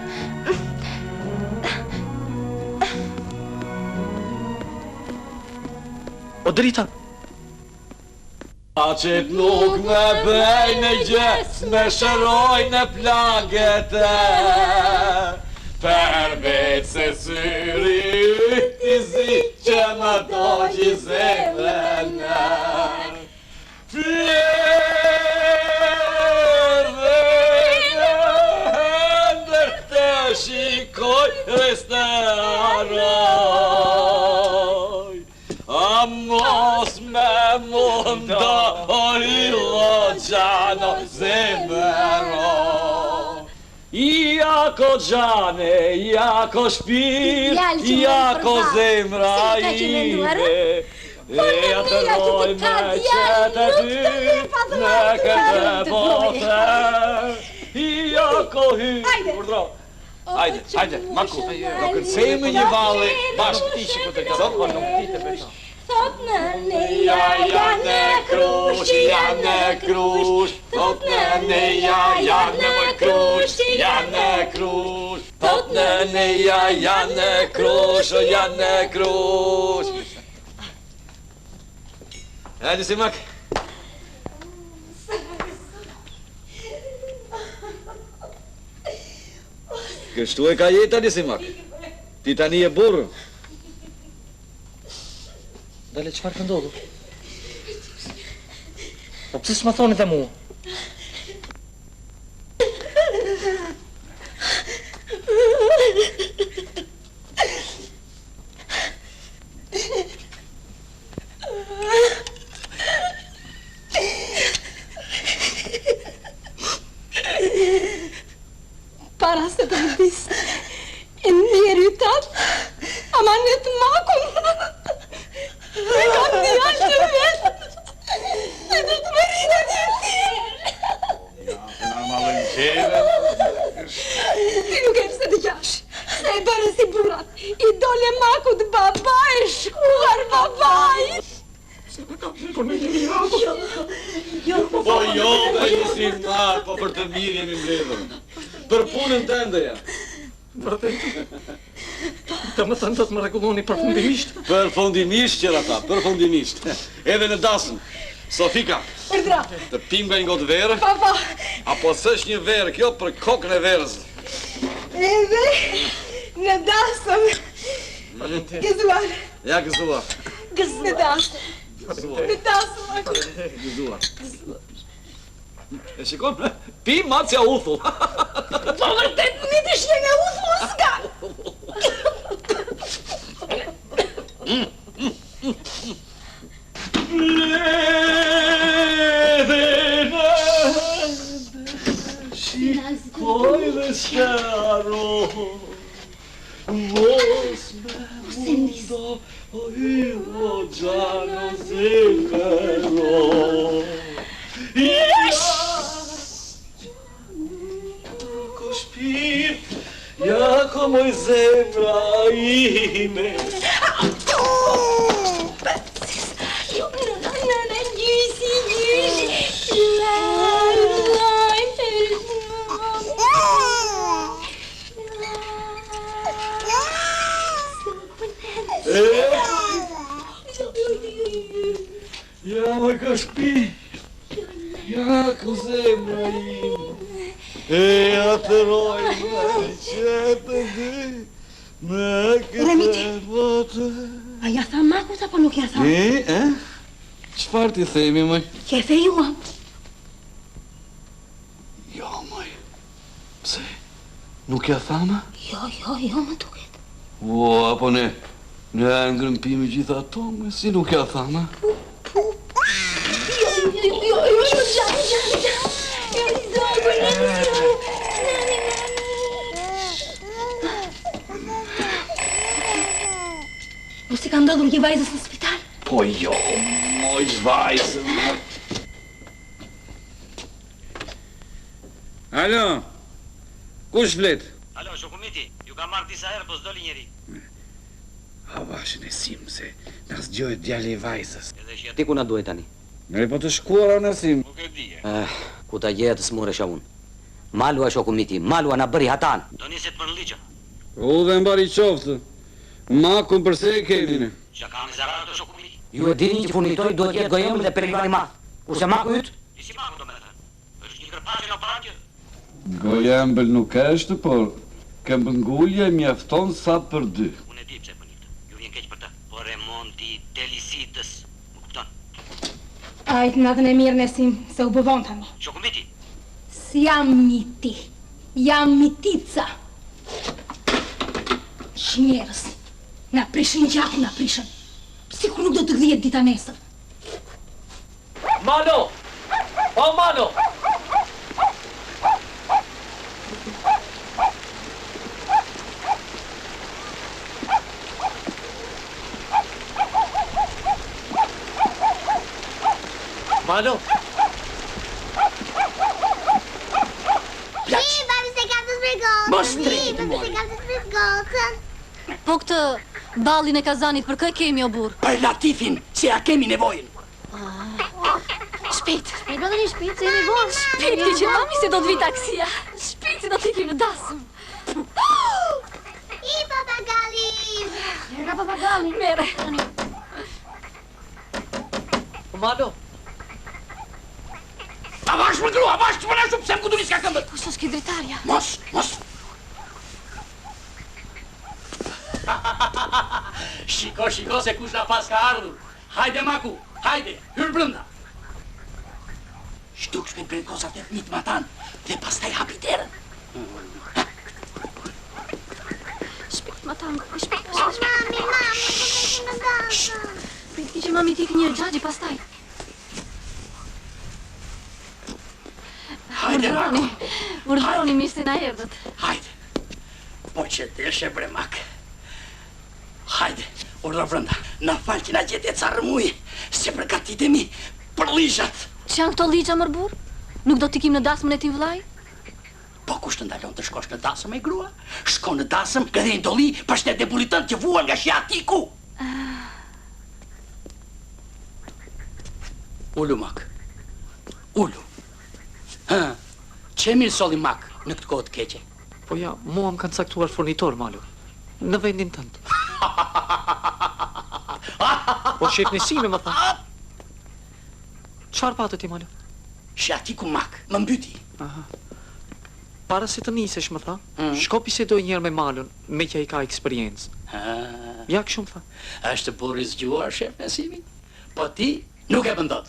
O Drita! Qit nuk me bëj në gjës, me shëroj në plaget e për vetë se syriyti zi që më doqi zemrën e Fjerë dhe ndër të shikoj resteroj A mos me munda orilo gjano zemero Iako gjane, iako shpir, iako zemra ime E atëroj me qëtë dy në këtë bote Iako hy Hajde, Maku, do kërcejmë një valle bashkë ishë këtë të zotë, por nuk ti të beton. Thot në neja janë krush, janë krush Thot në neja janë krush, janë krush Thot në neja janë krush, janë krush Hajde si Mak Kështu e ka jetë tani si Mak Ti tani e burë Dale, qëfar ka ndodhur? Po pëse s'ma thoni dhe mua? Para se të vdis e njeri tatë, ama në të makun me kam djallë të vetë e do të më rritë atje tjerë. Ja, në malën qeve. Ti nuk e pse të gjash, se e bërë si burat, I dole makut baba e shkuar babaj. Po jo, dhe njësim marë, po për të mirë jemi mbledhur. Për punën të ndëja. Të më thënë do të më rregulloni përfundimisht? Përfundimisht qëra ta, përfundimisht. Edhe në dasëm. Sofika, Urdra. të pim nga një gotë verë? Pa. Apo s'është një verë kjo për kokën e verës? Edhe në dasëm. Gëzuar. Ja gëzuar. Në dasëm. Në dasëm, ako. Gëzuar. E shikon, pi macja uthull. Po vërtet, një të shje nga uthull s'ka. Shikoj dhe sharo, mos me mundo, o hiro gjano zemero. Jako shpirt, jako moj zemra ime. Ja moj ka shpirt, jako zemra ime. Atëroj me qëtë dy, me këtë botë. A ja tha makut apo nuk ja tha? Qëfar t'i themi, mëj? Që e thejuam. Jo, mëj. Pse? Nuk ja thama? Jo, më duket. O, apo ne ngrëmpimi gjitha ato, mëj, si nuk ja thama? Po si ka ndodhur një vajzës në spital? Po jo, moj vajzë. Alo, kush flet? Alo, shokumiti, ju ka marrë disa herë, po s'doli njeri. Ha, bashën e sim, se na zgjohet djali i vajzës. Ti ku na duhet tani? Ne po të shkuara në sim. Nuk e di. Ku ta gjehet s'morresha unë. Malua shokumiti, malua na bëri hatan. Do niset për në ligjë. U dhe mbari qoftë. Makun përse e keni ne? Qa ka në zaratë të shokumiti? Ju e dini që furnitori do t'jetë gojemër dhe Peligani ma. Kurse maku ytë? I si maku do me thënë? është një kërpaqe në paraqe? Gojembël nuk është, por këmbëngulje mjafton sa për dy. Unë e di pse për një këtë. Ju vjen keq për të. Po remonti delisitës. Më kupton? Ajtë natën e mirë në sim, se u bëvon tani. Shokumiti? S'jam një ti. Jam mitica. Shnjerës. Na prishën gjaku, na prishën. Sikur nuk do të gdhijet dita nesër. Malo! O, Malo! Malo! Po këtë ballin e kazanit për kë kemi o burr? Për Latifin, se a kemi nevojën. Shpejt. Shpejt, do të një shpejt, se jemi vonë. Shpejt, që mami se do të vi taksia. Shpejt, se do të ikim në dasëm. I papagalli! Nga papagalli. Mere. Malo! Avash më grua, avash që më nështu pëse më ku du një s'ka këmbët. Kush është ki dritarja? Mos. Shiko se kush na pas ka ardhur. Hajde maku, hajde, hyrë brënda. Shtuk shpejt për kozat e fëmit ma tanë dhe pastaj hapi derën. Shpejt ma tanë, shpejt. Mami, po këti në dasë. Prit ki që mami t'ik një gjagji pastaj. Hajde maku. Urdhroni mirë se na erdhët. Hajde. Po që deshe bre mak. Hajde, urdhër brënda. Na falë që na gjete carë mujë, se përgatitemi për ligjat. Që janë këto ligja, mër burr? Nuk do t'ikim në dasmën e ti vllai? Po kush të ndalon të shkosh në dasëm e grua? Shko në dasëm, gëdhe në doli, për shtet debulitën që vuan nga shjatiku. Ullu, mak. Ullu. Që mirë soli mak në këtë kohë të keqe? Po ja, mua më kanë caktuar furnitor, Malo. Në vendin tënd. Po shef Nesimi më tha. Çfarë patë ti Malo? Shi ati ku mak, më mbyti. Aha. Para se të nisesh më tha, shko bisedoj njerë me Malun, me që ai ka eksperiencë. Ja kështu më tha. Është burri zgjuar, shef Nesimi? Po ti nuk e bën dot.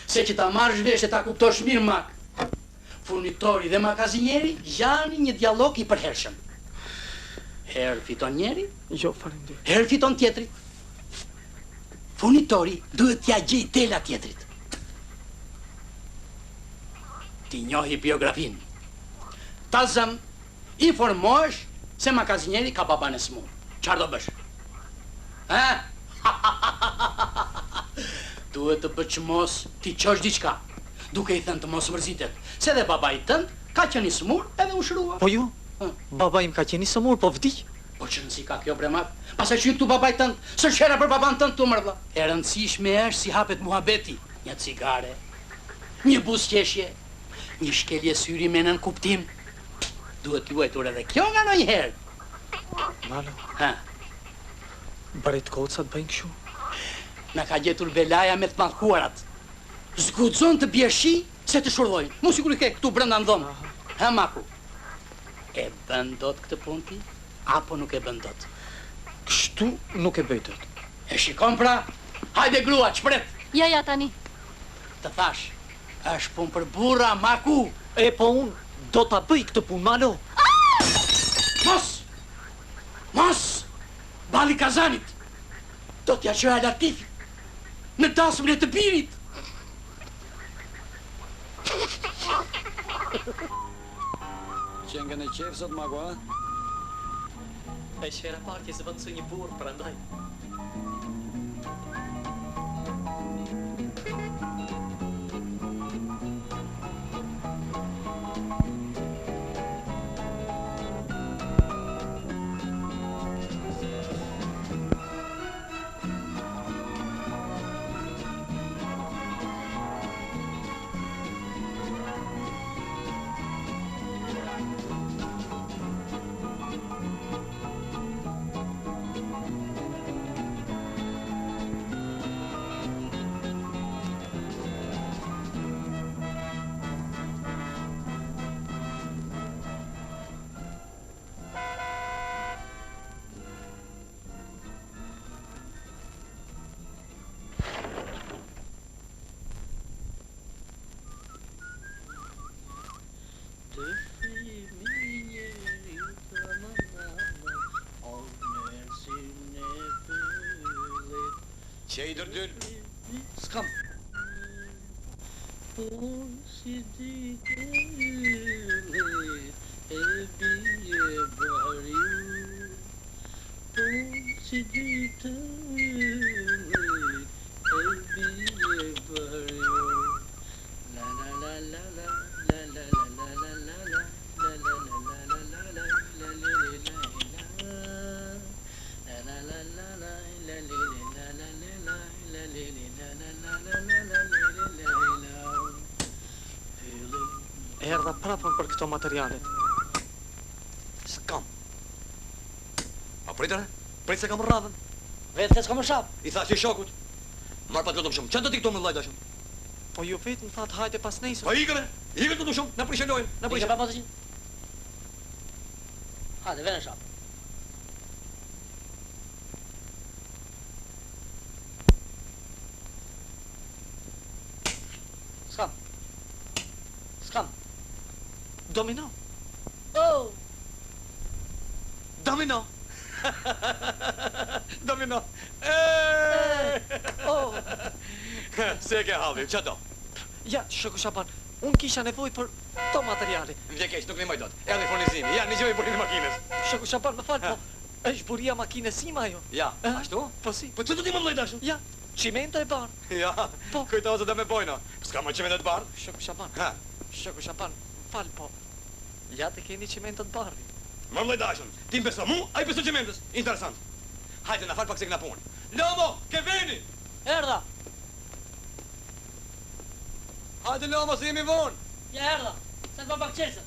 Se që ta marrësh vesh e ta kuptosh mirë mak. Furnitori dhe makazinieri janë një dialog i përhershëm. Herë fiton njeri, jo faleminderit. Herë fiton tjetri. Furnitori duhet t'ja gjej tela tjetrit. Ti njohi biografin. Ta zëm, informohesh se makazinieri ka baban e smur. Çfarë do bësh? Duhet të bëçmos ti qosh diçka, duke i thënë të mos mërzitet, se dhe baba i tënd ka qenë i smur edhe u shërua. Po jo, baba im ka qenë i smur, po vdiq. Po që rëndësi ka kjo bremak, pasaj që këtu baba i tënd, së shera për baban tënd të mërla. E rëndësishme është si hapet muhabeti, një cigare, një buzëqeshje, një shkelje syri me nën kuptim. Duhet luajtur edhe kjo nga ndonjëherë. Malo. Bëret kocat bëjnë kështu. Na ka gjetur belaja me të mallkuarat. Zguxon të bjershi se të shurdhojnë. Mu sigur i ke këtu brenda në dhomë. Ha maku. E bën dot këtë punë ti? Apo nuk e bën dot? Kështu nuk e bëj dot. E shikon pra? Hajde grua, çpret. Ja tani. Të thash, është punë për burra, maku. E po unë do ta bëj këtë punë, Malo. Mos! Mos! Bali kazanit! Do t'ja qëra Latifit në dasmën e të birit! Qenë në qefë sot, Mago, a? E shera partje se vëndësë një burë, prandaj. Që i dërdyl? S'kam. Po si ditëllit e bie bariu. Po si ditëllit e bie bariu. La la la la la la la la la la la la la la la la la Erdha prapën për këto materialet. S'kam. A pritare? Prit se kam radhën. Vetë s'kam më shap. I tha që shokut. Marë pa të lutëm shumë. Që do t'i këto më lajda shumë? Po ju vetë më thatë hajde pas nesër. Po ikëre, ikër të du shumë, në prishelojnë, në Ikë pa pasë që? Hajde, vene shap. S'kam. S'kam. Domino. Oh! Domino. Domino. Oh! Se e ke halli, që do? Ja, shoku Shaban, unë kisha nevoj për to materiale. Vje keq, nuk një maj dot. Erdi furnizimi, ja, një gjoj burin e makines. Shoku Shaban, më falë, po, është buria makines ima ajo? Ja, ashtu? Po si. Po që do t'i më lojt ashtu? Ja, qimenta e barë. Ja, kujtohet dhe me bojna. S'ka më qimenta të barë? Shoku Shaban, Shoku Shaban, më falë, po, ja të keni qimenta të barë. Më lojt ashtu, ti më beso mu, a i beso qimentës. Interesant. Hajde, na falë pak se këna punë. Lomo, ke veni! Erda! Hajde, Lomo, se jemi vonë. Ja, erda! Se të pa pak qesët.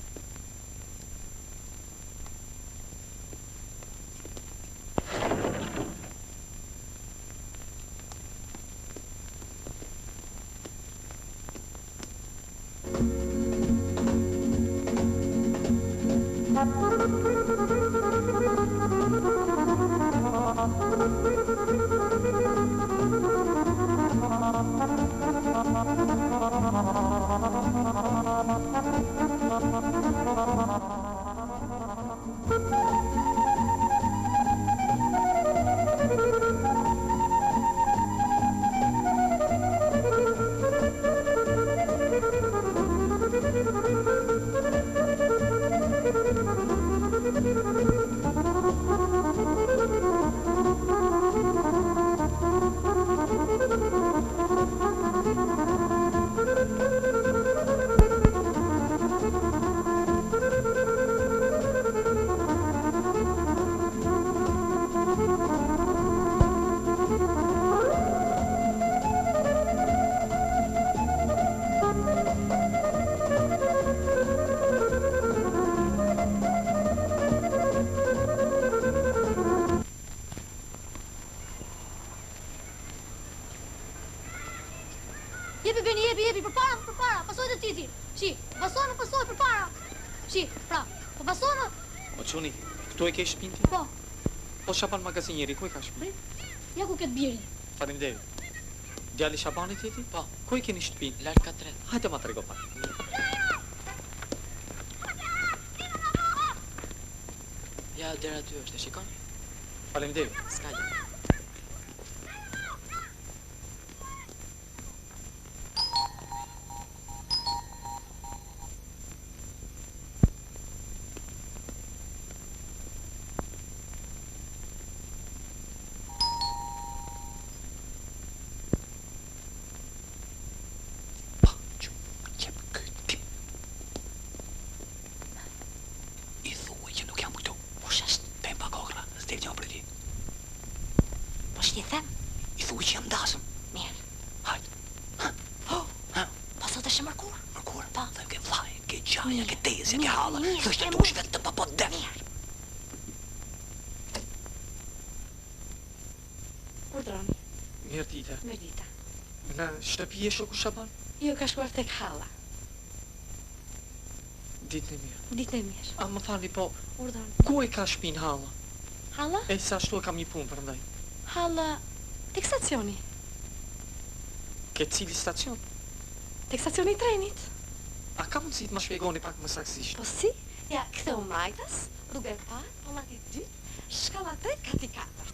Jepi, përpara, pasoj të Titi. Shi, pasoj përpara. Shi, pra, po pasoj më. O quni, këtu e ke shpinti? Po. Po Shaban magazinjeri, ku e ka shpin? Ja ku këtë biri. Faleminderit. Djali Shabanit jeti? Po. Ku e keni shtëpin? Larg ka tret. Hajde ma trego pak. Ja, dera aty është, e shikon? Faleminderit. S'ka gjë. Shtëpi e shoku Shaban? Jo, ka shkuar tek halla. Ditën e mirë. Ditën e mirë. A më falni, po, Urdhon. ku e ka shpin halla? Halla? E sa ashtu e kam një punë përndaj. Halla, tek stacioni. Ke cili stacion? Tek stacioni i trenit. A ka mundësi të më shpjegoni pak më saksisht? Po si? Ja, ktheu majtas, rrugë e parë, pallati 2, shkalla 3, kati 4.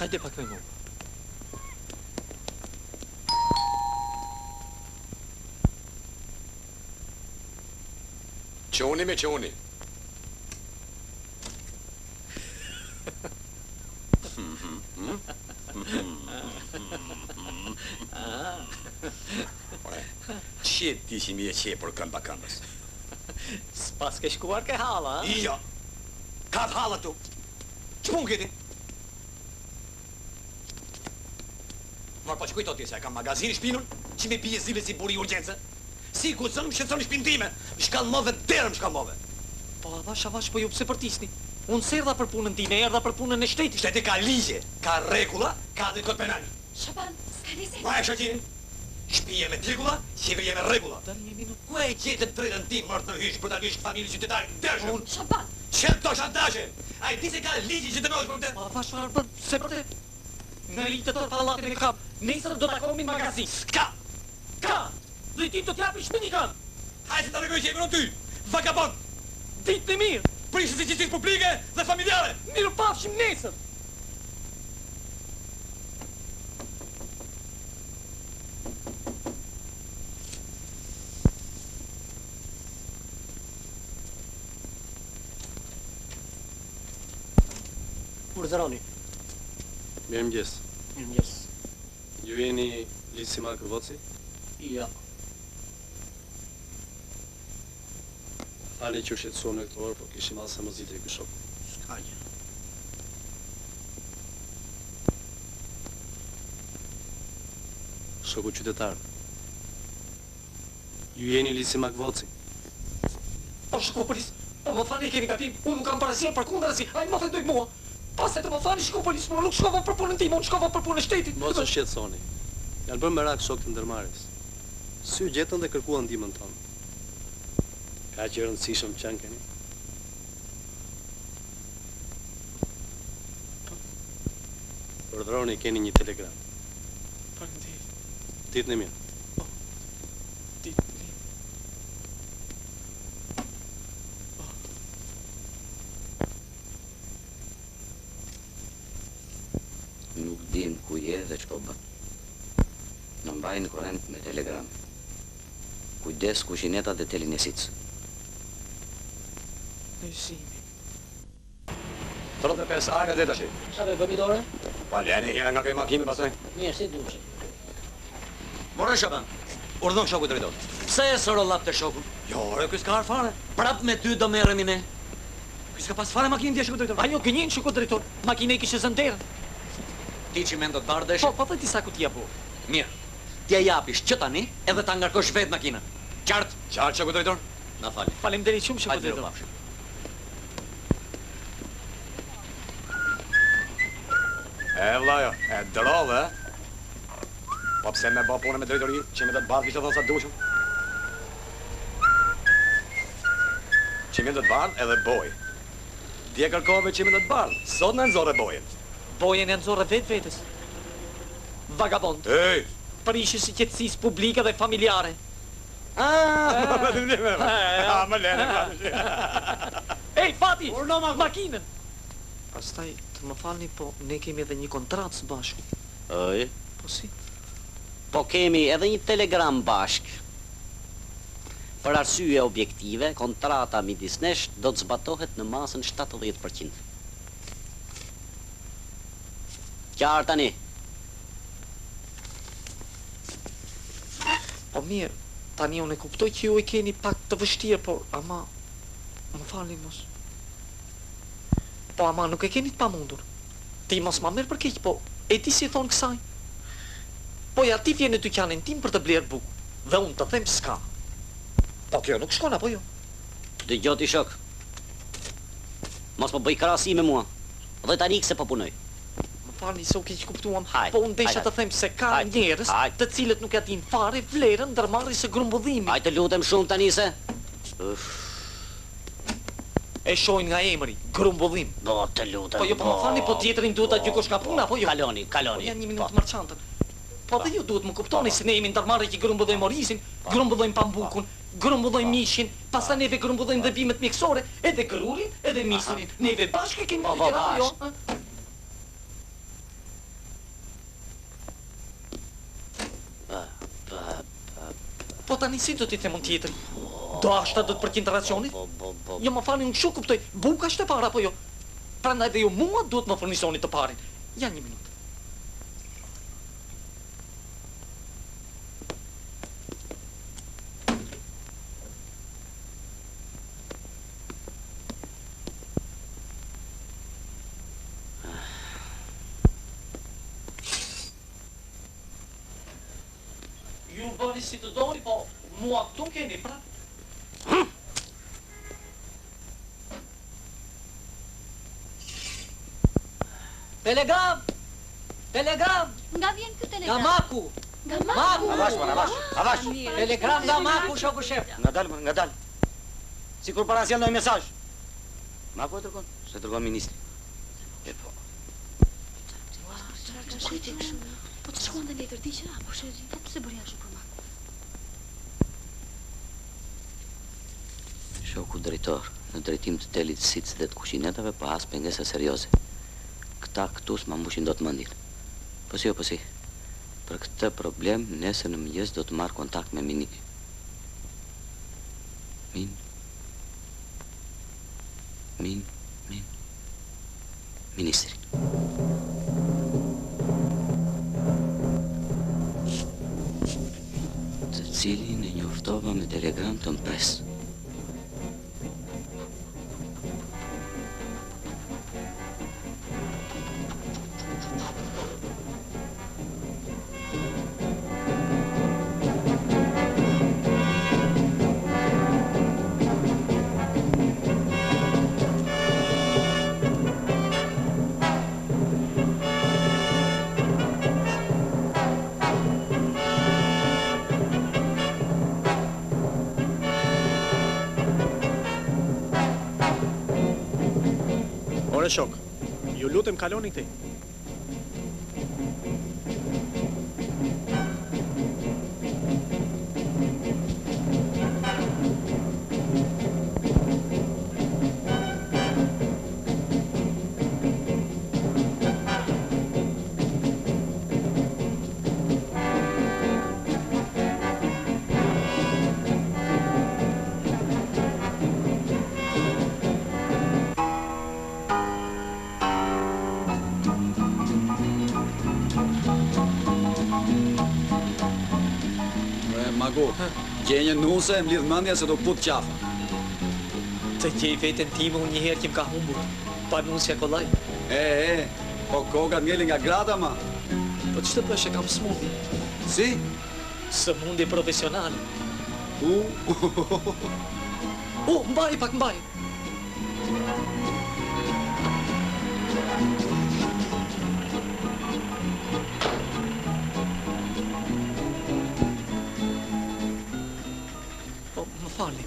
Hajde pak me mu. Qoni me qoni. Qe dishim je qe për këmba këmbës? S'pas ke shkuar ke halla, a? Jo. Ka të halla tu. Ç'pun këti? Marë po që kujto ti se kam magazin shpinun, që me bije zile si buri urgjense. Si ku zënë më shqetëson shpinë time, më shkallmove derë më shkallmove. Po avash, po ju pse përtisni? Unë s'erdha për punën time, erdha për punën e shtetit. Shteti ka ligje, ka regula, ka dhe kod penali. Shaban, s'ka lise. Ma e shëtini, shpije me trigula, qeveria me regula. Ku e gjetë të drejtën tim mërë të hysh për të hysh familje qytetari dërshëm? Shaban! Qënë to shantashe? A i di se ka ligje që të nësh për te? Avash, se për te? Në litë të tërë pallatin e kap, nesër do t'akomi në magazin. S'ka! Ka! Dhe ti të t'japi shpini kanë! Hajde se të regoj që e ty, vagabond! Ditë në mirë! Prishë si qësit publike dhe familjare! Mirë pafshim nesër! Urdhëroni. Mirëmëngjes. Mirëmëngjes. Ju jeni Lisima Këvoci? Jo. Fali që shqetësuar në këtë orë, po kishim asë mëzit e ky shok. S'ka gjë. Shoku qytetar. Ju jeni Lisima Këvoci? Po shko polis, po më fani keni gabim, unë nuk kam parasysh për kundrazi, ai më ofendoi mua. Pastaj të më fani shko policë, unë nuk shkova për punën time, unë shkova për punën e shtetit. Mos u shqetësoni. Janë bërë merak shokët e ndërmarrjes. Sy gjetën dhe kërkuan ndihmën tonë. Ka që rëndësishëm që keni. Urdhëroni keni një telegram. Faleminderit. Ditën e mirë. Nuk dim ku je dhe ç'po bën. Në mbajnë korrent me telegram. Kujdes kushineta dhe telinesic. Nësimi. 35 arka dhe tash. Sa be pomidore? Pa lene herë nga këj makinë pastaj. Mirë, si duçi. Morë Shaban. Urdhon shoku drejtor. Pse e sorollap të shokun? Jo, ore, ky s'ka fare. Prap me ty do merremi ne. Ky s'ka pas fare makinë dia shoku drejtor. Ajo gënjen shoku drejtor. Makina i kishte zënderën. Ti që mendo të bardhësh? Po thë ti sa ku t'ja bu. Mirë. T'ja japish që tani edhe ta ngarkosh vetë makinën. Qartë? Qartë shoku drejtor. Na fali. Faleminderit shumë shoku drejtor. Vlajo, e drove, po pse me ba punë me drejtori, që me të të bardh kishtë të thonë sa dushëm? Që me të të bardh edhe boj. Dje kërkove që me të të bardh, sot në nëzore bojen. Bojen e nëzore vetë vetës. Vagabond. Ej! Prishë si qetësisë publike dhe familjare. Më lene, Ej, Fati, makinën! Pastaj, të më falni, po ne kemi edhe një kontratë së bashku. Oj, Po si? po kemi edhe një telegram bashk. Për arsye objektive, kontrata midis nesh do të zbatohet në masën 70%. Qartë tani. Po mirë, tani unë e kuptoj që ju e keni pak të vështirë, por ama, më falni mos. Po ama nuk e keni të pamundur. Ti mos ma merr për keq, po e ti si thon kësaj? Po ja ti vjen në dyqanin tim për të blerë bukë, dhe unë të them s'ka. Po kjo nuk shkon apo jo? Dëgjoj ti shok. Mos më bëj krahasi me mua. Dhe tani se po punoj. Më falni se u keq kuptuam, Hajde, po unë desha hajde. të them se ka Hajde, njerëz hajde. të cilët nuk ja din fare vlerën ndërmarrjes së grumbullimit. Hajde lutem shumë tani se. E shohin nga emri, grumbullim. Do të lutem. Po jo, po më falni, po tjetrin duhet ta gjykosh ka puna, apo jo? Kaloni. Po janë një minutë marçantën. Po dhe ju duhet më kuptoni se ne jemi ndërmarrje që grumbullojmë orizin, grumbullojmë pambukun, grumbullojmë mishin, pastaj neve grumbullojmë dhe bimët mjekësore, edhe kërurin, edhe misrin. Neve bashkë kemi Po, fikra, jo? Po tani si do t'i them unë tjetrin? Do ashta do të përqindë racionit? Jo më falni, unë kështu kuptoj, buka është e para apo jo? Prandaj dhe ju mua duhet më furnisoni të parin. Ja një minutë. Ju bëni si të doni, po mua këtu keni pra. Telegram! Telegram! Nga vjen ky Nga telegram? Maku! Nga Maku? Avash. Telegram nga Maku, shoku shef. Nga dal. Sikur para sjell ndonjë mesazh. Maku e dërgon? Se dërgon ministri. E po. Po të shkuan dhe letër diqën, apo shëri? Po pse bëri ashtu për Maku? Shoku drejtor, në drejtim të telit sic dhe të kushinetave, pa as pengesa serioze. Këta këtu s'ma mbushin do të mendin. Po si, po si. Për këtë problem, nesër në mëngjes do të marr kontakt me Minik. Ministri. Të cilin e njoftova me telegram të mpes. More shok, ju lutem kaloni këtej. Gjenje nuse e mlidh mendja se do put qafa. Të gjej veten time unë njëherë që më ka humbur. Pa nusja kollaj. Po kokat ngeli nga grata ma. Po që të bësh e kam smundi? Si? Smundi profesionale. Mbaj pak, mbaj. Falni.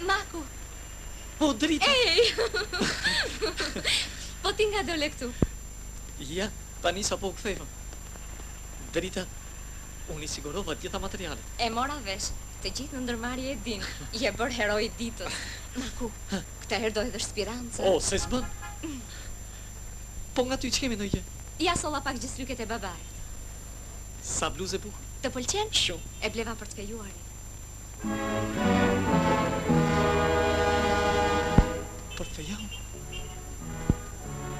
Maku! Po, drita! Ej! Po ti nga dole këtu? Ja, tani sa po u ktheva. Drita, unë i sigurova gjitha materialet. E mora vesh, të gjithë në ndërmarrje e din. Je bërë heroi i ditës. Maku, këta herë do edhe shpirancë. Se s'bën. Po nga ty që kemi në je? Ja solla pak gjëslyket e babait. Sa bluzë e bukur. Të pëlqen? Shumë. E bleva për të fejuarin. Për të fejuar?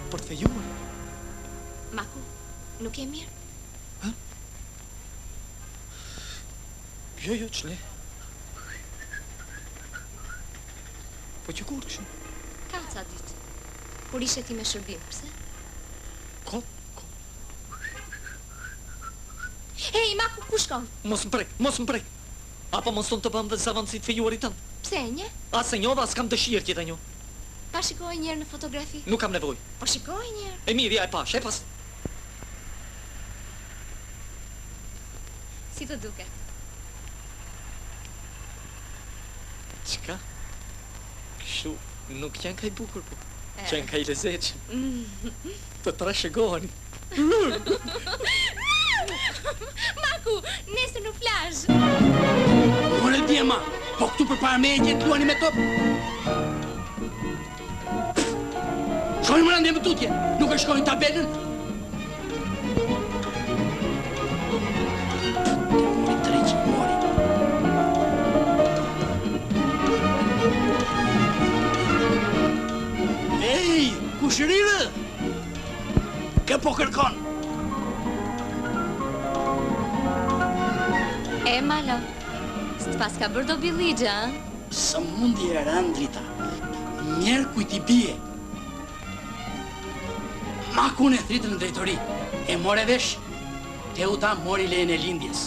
Për të fejuar? Maku, nuk e mirë? Jo, qële. Po që kur këshu? Ka ca ditë. Kur ishe ti me shërbim, pëse? Ko? Hej, Maku, ku shkon? Mos më prek. Apo mos tonë të bëm dhe zavancit fejuarit tënë. Pse, një? Ase njova, s'kam dëshirë tjeta një. Pa shikoj njerë në fotografi? Nuk kam nevoj. Po shikoj njerë. E mirë, ja e pash, e pas. Si të duke? Qka? Kështu, nuk janë kaj bukur, po. Janë kaj lezeqë. Të trashëgoni. Maku, nesër në plazh. More djema, po këtu për para me e gjenë luani me top. Shkojnë më randje më tutje, nuk e shkojnë tabelën. Mori të reqë, mori. Ej, kushërire! Ke po kërkon? E, malo, s'të pas ka bërë do biligja, Së mundi e randrita, njerë kujti bie. Maku në thritën në drejtori, e more vesh, Teuta mori lejën e lindjes.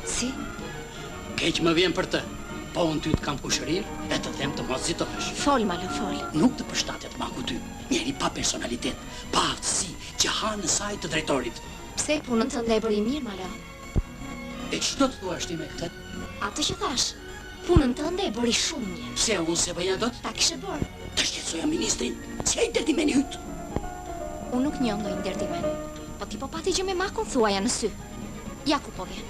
Si? Keq më vjen për të, po unë ty të kam kushërir, e të them të mos zitohesh. Fol, malo, fol. Nuk të përshtatet Maku ty, njeri pa personalitet, pa aftësi, që ha në saj të drejtorit. Pse punën të ndaj bëri mirë, malo? E që do të thua ti me këtë? Atë që thash, punën të ndaj bëri shumë mirë. Pse unë se bëja dot? Ta kishe bërë. Të shqetësoja ministrin, si ai derdimen hyt. Unë nuk njeh ndonjë derdimen. Po ti po pati gjë me Makun thuaja në sy. Ja ku po vjen.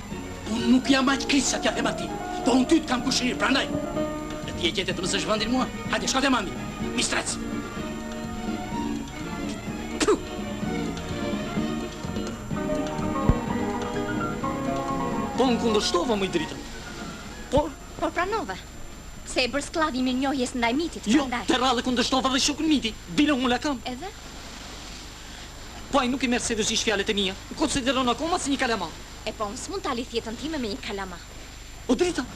Unë nuk jam aq krisë sa t'ja them atij. Po unë ty të kam kushërir, prandaj. E ti e gjetë të mësësh vendin mua? Hajde, shko te mami. Mistrec. Po në kundërshtova më i dritën. Por pranove. Se e bërë sklavi mirë njohjes ndaj mitit, prandaj. Jo, të rrallë kundërshtova dhe shokën miti. Bile unë la kam. Edhe? Po ai nuk i merr seriozisht fjalët e mia. Konsideron akoma si një kalama. E po, unë s'mund t'ali thjetën time me një kalama. O drita!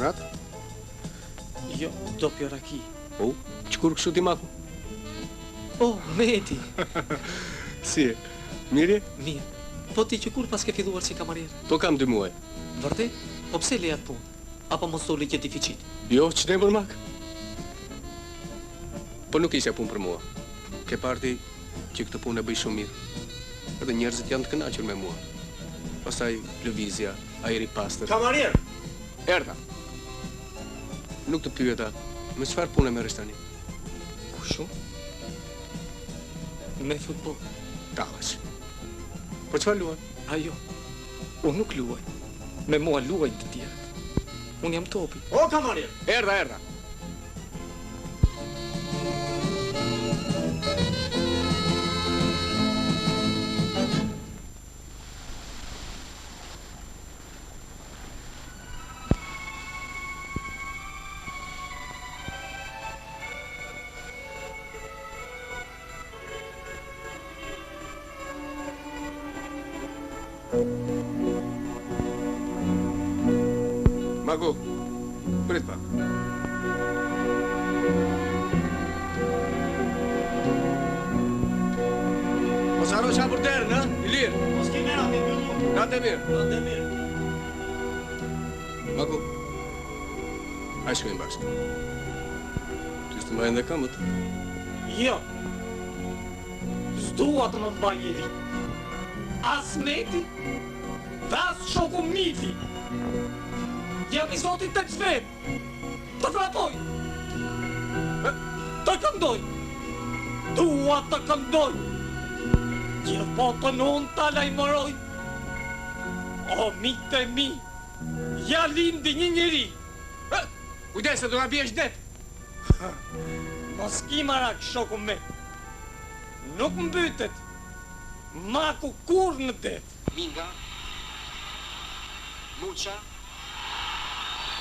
Restoranat? Jo, do pjo raki. Po, qëkur kështu ti Maku? Po, Meti. Si e? Mirë? Mirë. Po ti që kur pas ke filluar si kamarier? Po kam 2 muaj. Vërtet? Po pse lejat punë? Apo mos doli që deficit? Jo, që ne për Mak. Po nuk isha punë për mua. Ke parti që këtë punë e bëj shumë mirë. Edhe njerëzit janë të kënaqur me mua. Pastaj lëvizja, ajri pastër. Kamarier! Erdha. Nuk të pyeta, me çfarë punë merresh tani? Kushu? Me futboll. Tallash. Po çfarë luan? Ajo. Unë nuk luaj. Me mua luajnë të tjerët. Unë jam topi. O, kamarier! Erdha. Mago, prit pak. Mos haro qa për derën, ha? I lirë. Mos ki mera, mi mbyllu. Natë e mirë. Natë e mirë. Mago, hajde shkojmë bashkë. Ty s'të mbajnë dhe këmbët. Jo. S'dua të më mbaj njëri. As Meti, dhe as shoku Miti. Jam I zotit të qvet. Të vrapoj. Të këndoj. Dua të këndoj. Që botën unë të lajmëroj. O, mitë e mi, ja lindi një njeri. Kujdese, do nga bjesh det. Mos ki marak, shoku me. Nuk mbytet. Maku kur në det. Minga, Muqa,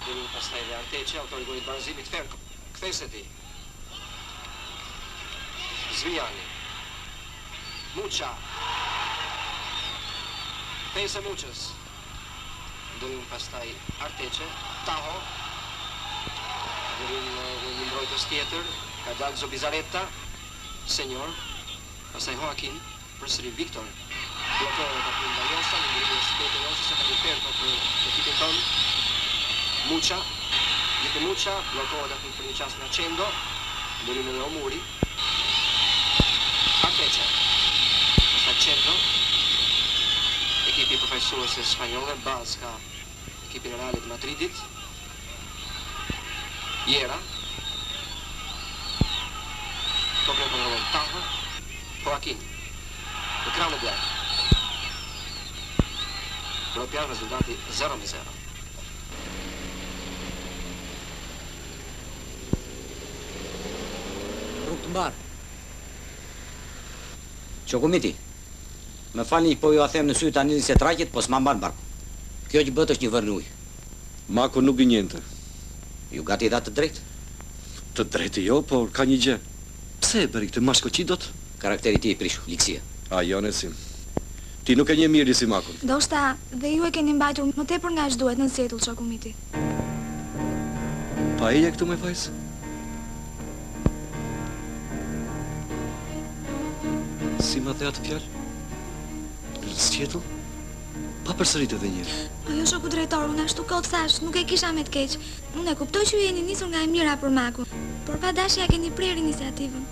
deri pastaj dhe Arteqe, autori golit barazimit Ferko. Kthej se ti. Zvijani. Muqa. Kthej se Muqës. Deri pastaj Arteqe, Taho. Deri një mbrojtës tjetër, ka dalë Zobizareta, Senjor, pastaj Joaquin, përsëri Viktor. Blokohet aty nga Josa, në ngrimin e shtetit Josa, se ka një Ferko për ekipin tonë. Muqa, jetë Muqa, blokohet aty për një qast nga Qendo, ndërimin e Omuri. Arteqe, pastaj Qendo, ekipi përfaqësuese spanjolle, bazë ka ekipin e Realit Madridit. Jera, tokën e kontrollon Taho, Joaquin, ekran e bjarë. Europian rezultati 0-0. Rrugë të mbarë. Qokumiti, me falni po ju a them në sy tani se traqet, po s'ma mban barku. Kjo që bët është një vërnë ujë. Mako nuk gënjente. Ju gati dha të drejtë? Të drejtë jo, por ka një gjë. Pse e bëri këtë mashkoqidot? Karakteri ti I prishu, likësia. A, jo nesim. Ti nuk e një mirë si Makun. Ndoshta dhe ju e keni mbajtur më tepër nga ç'duhet në sjetull, Çokumiti. Pa eja këtu me fajs? Si ma dhe atë fjalë? Në sjetull? Pa përsërit edhe njërë. Po jo shoku drejtor, unë ashtu kot thash, nuk e kisha me të keq. Unë e kuptoj që ju jeni nisur nga e mira për Makun, por pa dashja keni prer iniciativën.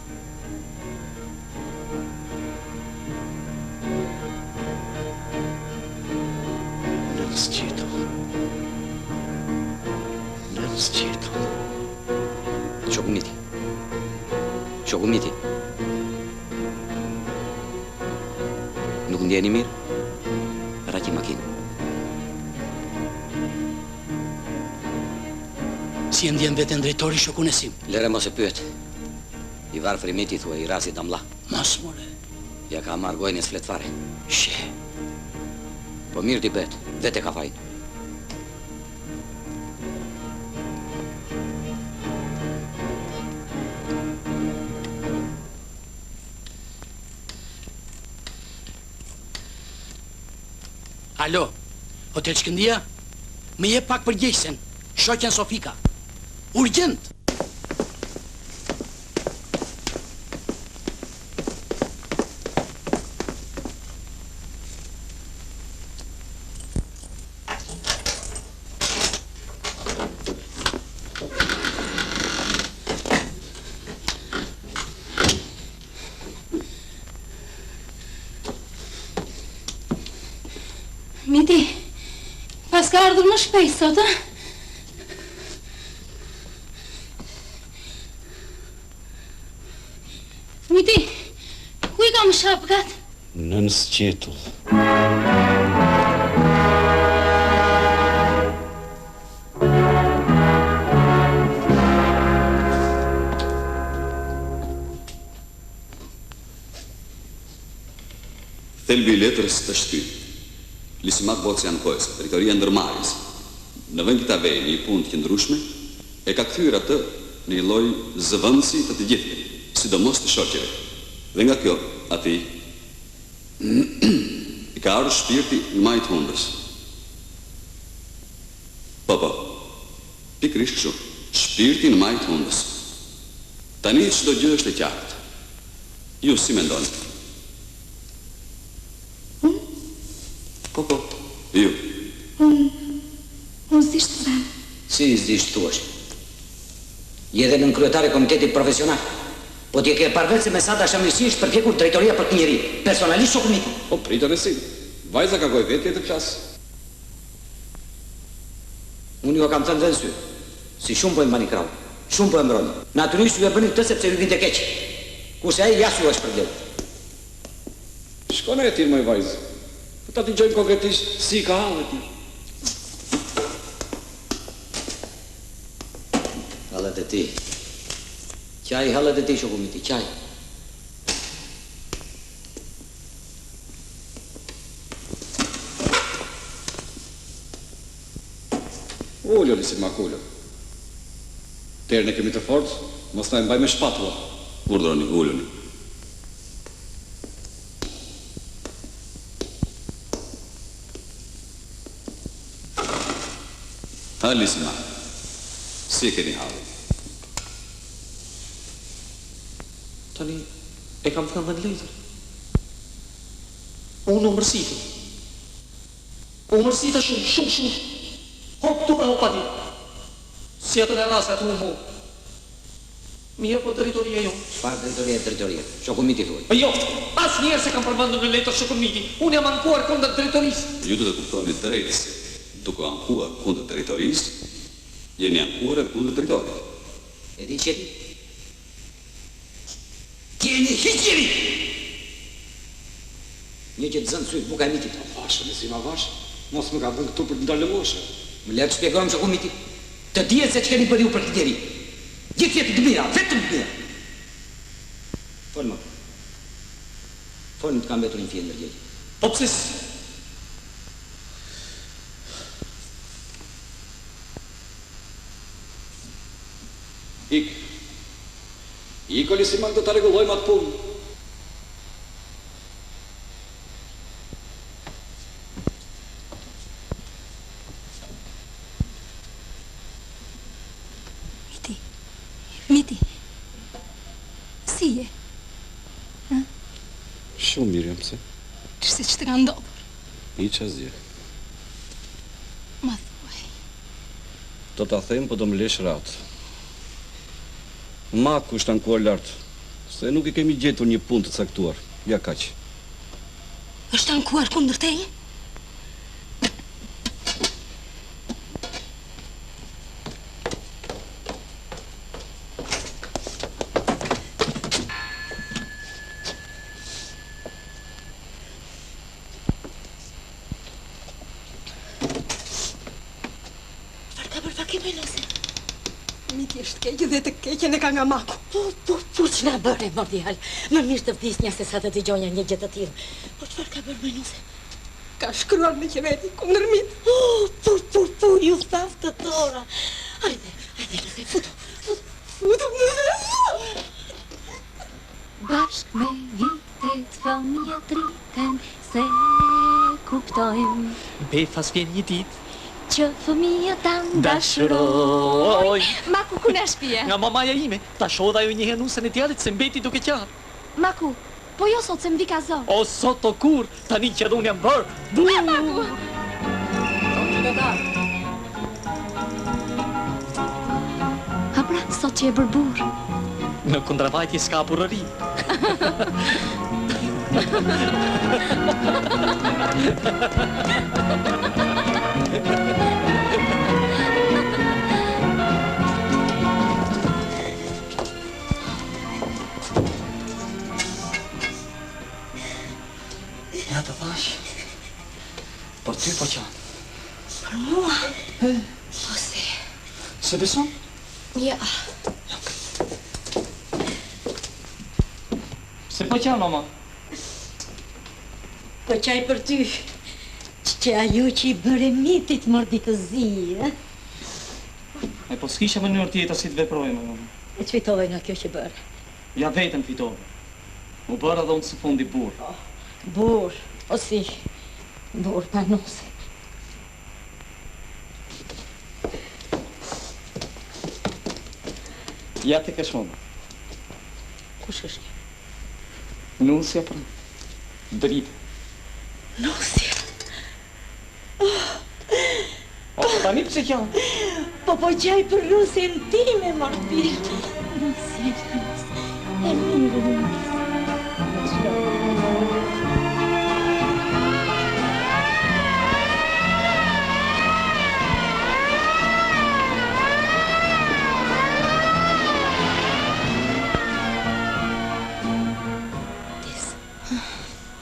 Në sqetull. Çokumiti. Çokumiti. Nuk ndjeni mirë? Raqi makinë. Si e ndjen veten drejtori shokun e sim? Lere mos e pyet. I varë frimiti thua, I rasi damla. Mos more. Ja ka marrë gojnë e s'flet fare. She. Po mirë t'i bet, vete ka fajnë. Alo, Hotel Shkëndia? Me je pak përgjegjësen. shoqen Sofika. Urgjent! Miti, pas ka ardhur më shpejt sot, a? Miti, ku I kam shapkat? Nën sqetull. Thelbi I letrës të shtyp. Lisimak Bocian Kojës, drejtoria ndërmarrjes, në vend këta vej një punë të qëndrueshme, e ka kthyer atë në një lloj zëvendësi të të gjithëve, sidomos të shoqeve. Dhe nga kjo, ati I ka ardhur shpirti I majt hundës. Po, pikërisht kështu, shpirti në majt hundës. Tani çdo gjë është e qartë. Ju si mendoni? Po, ju. Unë s'di shtë them. Si s'di shtë thuash? Je dhe nën kryetari komitetit profesional. Po t'je ke parvet se mesata shamërisisht përpjekur drejtoria për të njeri. Personalisht shoku Miti. Po, pritën e si. Vajza ka goj vetë të klasë. Unë ju kam thënë dhe në sy. Si shumë po e mbani krau. Shumë po e mbroni. Natyrisht ju e bëni këtë sepse ju vinte keq. Kurse ai ja thuash për gjë. Shkone e tirë, moj vajzë. Ta t'i gjojmë konkretisht si ka halë ti. Halët e ti. Qaj halët e ti, shoku Miti, qaj. Ullo, Lisimak, ullo. Terën e kemi të fortë, mos na e mbaj me shpatula. Urdhroni, ulloni. Ha, Lisimak, si e keni halë? Tani, e kam thënë dhe në letër. Unë u mërsiti. U mërsita shumë. Hop tu me hopa ti. Si atë në rrasë atë u mu. Mirë po drejtoria jo. Çfarë drejtoria? Shoku Miti thuaj. Jo, as njerë se kam përmendur në letër shoku Miti. Unë jam ankuar kundër drejtorisë. Ju do të kuptoni drejtë se duke ankuar kundër drejtorisë, jeni ankuar kundër drejtorit. E di që ti? Jeni hiqjeri! Një që të zënë sytë buka e Mitit. Vashë, nësi ma vashë, mos më ka vënë këtu për të ndalë moshe. Më lërë të shpjegojmë shoku Miti. Të dihet se që keni bërë ju për këtë njeri. Gjithë jetë të mira, vetëm të mira. Folë më. Folë më të kam betur një fjellë nërgjegje. Po pësis? Iko Lisimak do të regullojmë atë punë. Miti, si je? Shumë mirë jam se. Qëse që të ka ndodhur? I që asgjë. Ma thuaj. Do t'a them, po do më lesh ratë. Maku është ankuar lartë, se nuk I kemi gjetur një punë të caktuar. Ja kaq. Është ankuar kundër teje? Miti është keqë dhe të keqen e ka nga maku. Po që nga bërë e mordial? Më mirë të vdisnja se sa të t'i gjonja një gjë të tillë. Po çfarë ka bërë menuse? Ka shkruar në qeveri kundër mit. Po, ju thaf të tora. Hajde, nëse futu nëse. Bashk me vitet familja triten se kuptojmë. Befas vjen një ditë që fëmijë tanë Dashuroj. Maku, ku në shpije? Nga mamaja ime, ta shodha ju një henusën e djalit se mbeti duke qarë. Maku, po jo sot se mbi ka zo. O sot o kur, tani që dhun jam bërë. Ja, Maku! Ha pra, sot që e bërë burë. Në kundravajtje s'ka burëri. Ja të thash, për ty po qanë. Për mua? Po si? Se beson? Ja. Se po qanë, mama? Po qaj për ty, që ajo që i bëre mitit mërdi të zi, E po s'kisha mënyrë tjetër si të veprojme, mama. E që fitove nga kjo që bërë? Ja vetëm fitove. U bërë edhe unë së fundi burë. Burë, o si, burë panose. Ja të kesh mama. Kush është kjo? Nusja pra, dritë. Nusja? O, tani pëse qanë? Po qaj për rusin time, Marti. Nusja, e mirë,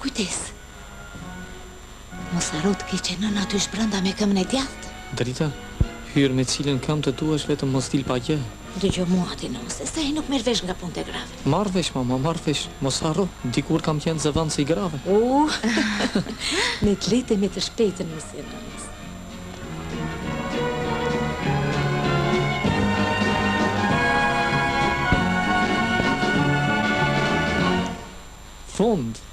Kujtes. Mos haro të keqe nëna ty shbrënda me këmën e djathtë. Drita, hyrë me cilën kam të duash vetëm mos dil pa gjë. Dëgjoj mua ti nëse, se ai nuk merr vesh nga punët e grave. Marr vesh, mama, marr vesh. Mos harro, dikur kam qenë zëvendës i grave. Me të lehtë me të shpejtën nëse nënës. Fund.